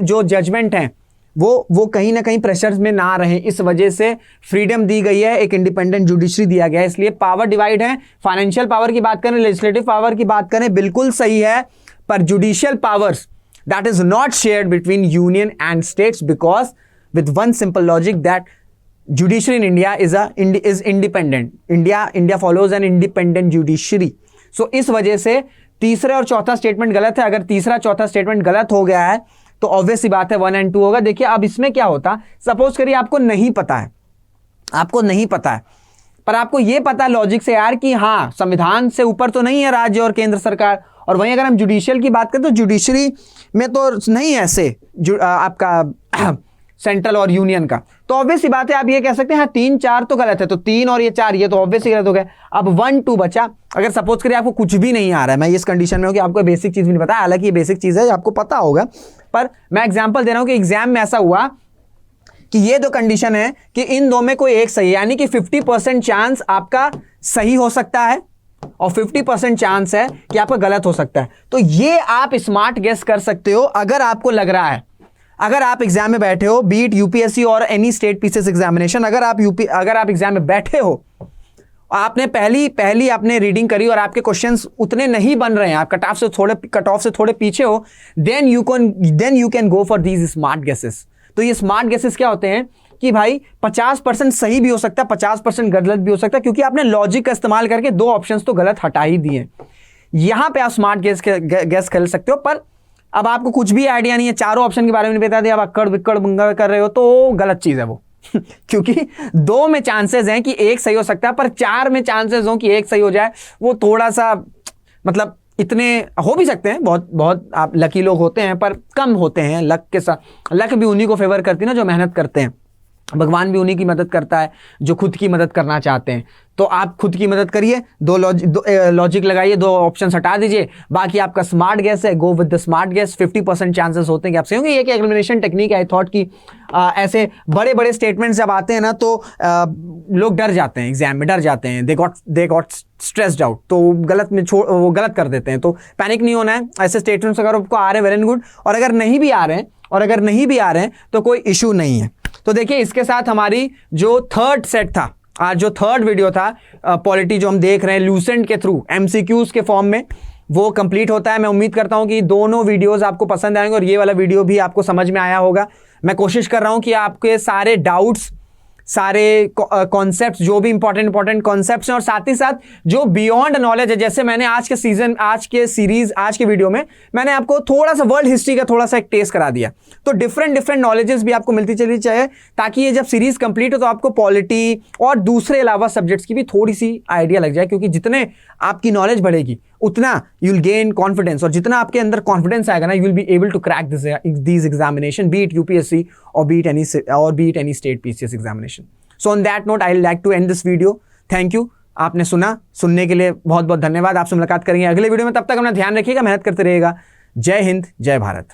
जो जजमेंट है वो कहीं ना कहीं प्रेशर्स में ना रहे। इस वजह से फ्रीडम दी गई है, एक इंडिपेंडेंट जुडिशरी दिया गया है। इसलिए पावर डिवाइड है। फाइनेंशियल पावर की बात करें, लेजिस्लेटिव पावर की बात करें, बिल्कुल सही है, पर judicial powers that is not shared between union and states, because with one simple logic that judiciary in India is independent. India follows an independent judiciary. So इस वजह से तीसरा और चौथा स्टेटमेंट गलत है। अगर तीसरा चौथा स्टेटमेंट गलत हो गया है तो ऑब्वियस सी बात है 1 और 2 होगा। देखिए अब इसमें क्या होता, सपोज करिए आपको नहीं पता है, पर आपको यह पता लॉजिक से यार कि हाँ संविधान से ऊपर तो नहीं है राज्य और केंद्र सरकार, और वहीं अगर हम जुडिशियल की बात करें तो जुडिशरी में तो नहीं है ऐसे आपका सेंट्रल और यूनियन का। तो ऑब्वियस सी बात है आप ये कह सकते हैं हाँ 3, 4 तो गलत है, तो 3 और ये 4 ये तो ऑब्वियसली गलत हो गया। अब 1, 2 बचा। अगर सपोज करिए आपको कुछ भी नहीं आ रहा है, मैं इस कंडीशन में हूं कि आपको बेसिक चीज भी नहीं पता, हालांकि ये बेसिक चीज है आपको पता होगा, पर मैं एग्जांपल दे रहा हूं कि एग्जाम में ऐसा हुआ कि ये दो कंडीशन है कि इन दो में कोई एक सही है, यानी कि 50% चांस आपका सही हो सकता है और 50% चांस है कि आपका गलत हो सकता है। तो ये आप स्मार्ट गेस कर सकते हो अगर आपको लग रहा है, अगर आप एग्जाम में बैठे हो, बीट यूपीएससी और एनी स्टेट पीसीएस एग्जामिनेशन, अगर आप एग्जाम में बैठे हो, आपने पहली आपने रीडिंग करी और आपके क्वेश्चंस उतने नहीं बन रहे हैं, आप कट ऑफ से थोड़े पीछे हो, then you can go for these smart guesses. तो ये स्मार्ट गेसेस क्या होते हैं कि भाई 50% सही भी हो सकता है, 50% गलत भी हो सकता है, क्योंकि आपने लॉजिक का इस्तेमाल करके 2 ऑप्शंस तो गलत हटा ही दिए। यहां पे आप स्मार्ट गेस खेल सकते हो, पर अब आपको कुछ भी आइडिया नहीं है, चारों ऑप्शन के बारे में नहीं बता दिया, आप अक्कड़ बिक्कड़ बुंगड़ कर रहे हो, तो गलत चीज है वो। क्योंकि 2 में चांसेस हैं कि एक सही हो सकता है, पर 4 में चांसेस हो कि एक सही हो जाए, वो थोड़ा सा मतलब इतने हो भी सकते हैं, बहुत बहुत आप लकी लोग होते हैं, पर कम होते हैं। लक के साथ, लक भी उन्हीं को फेवर करती है ना जो मेहनत करते हैं, भगवान भी उन्हीं की मदद करता है जो खुद की मदद करना चाहते हैं। तो आप खुद की मदद करिए, दो लॉजिक लगाइए, 2 ऑप्शन हटा दीजिए, बाकी आपका स्मार्ट गैस है, गो with the smart gas. 50% chances होते हैं कि आप सही होंगे। ये एक एलिमिनेशन टेक्निक है। आई थॉट कि ऐसे बड़े बड़े स्टेटमेंट्स जब आते हैं ना तो लोग डर जाते हैं, एग्जाम में डर जाते हैं, दे गॉट स्ट्रेस्ड आउट, तो वो गलत कर देते हैं। तो पैनिक नहीं होना है। ऐसे स्टेटमेंट्स अगर आपको आ रहे हैं वेल एंड गुड, और अगर नहीं भी आ रहे हैं तो कोई इशू नहीं है। तो देखिए, इसके साथ हमारी जो थर्ड सेट था, आज जो थर्ड वीडियो था पॉलिटी जो हम देख रहे हैं ल्यूसेंट के थ्रू एमसीक्यूज के फॉर्म में, वो कंप्लीट होता है। मैं उम्मीद करता हूं कि दोनों वीडियोस आपको पसंद आएंगे और ये वाला वीडियो भी आपको समझ में आया होगा। मैं कोशिश कर रहा हूं कि आपके सारे डाउट्स, सारे कॉन्सेप्ट्स, जो भी इंपॉर्टेंट कॉन्सेप्ट्स हैं, और साथ ही साथ जो बियॉन्ड नॉलेज है, जैसे मैंने आज के वीडियो में मैंने आपको थोड़ा सा वर्ल्ड हिस्ट्री का थोड़ा सा एक टेस्ट करा दिया। तो डिफरेंट नॉलेजेस भी आपको मिलती चली चाहिए, ताकि ये जब सीरीज कंप्लीट हो तो आपको पॉलिटी और दूसरे अलावा सब्जेक्ट्स की भी थोड़ी सी आइडिया लग जाए। क्योंकि जितने आपकी नॉलेज बढ़ेगी उतना यू विल गेन कॉन्फिडेंस, और जितना आपके अंदर कॉन्फिडेंस आएगा ना, you will be able to crack this examination, be it UPSC और be it any state PCS examination. So on that note I will like to end this video. Thank you, आपने सुनने के लिए बहुत बहुत धन्यवाद। आपसे मुलाकात करेंगे अगले वीडियो में, तब तक अपना ध्यान रखिएगा, मेहनत करते रहिएगा। जय हिंद, जय भारत।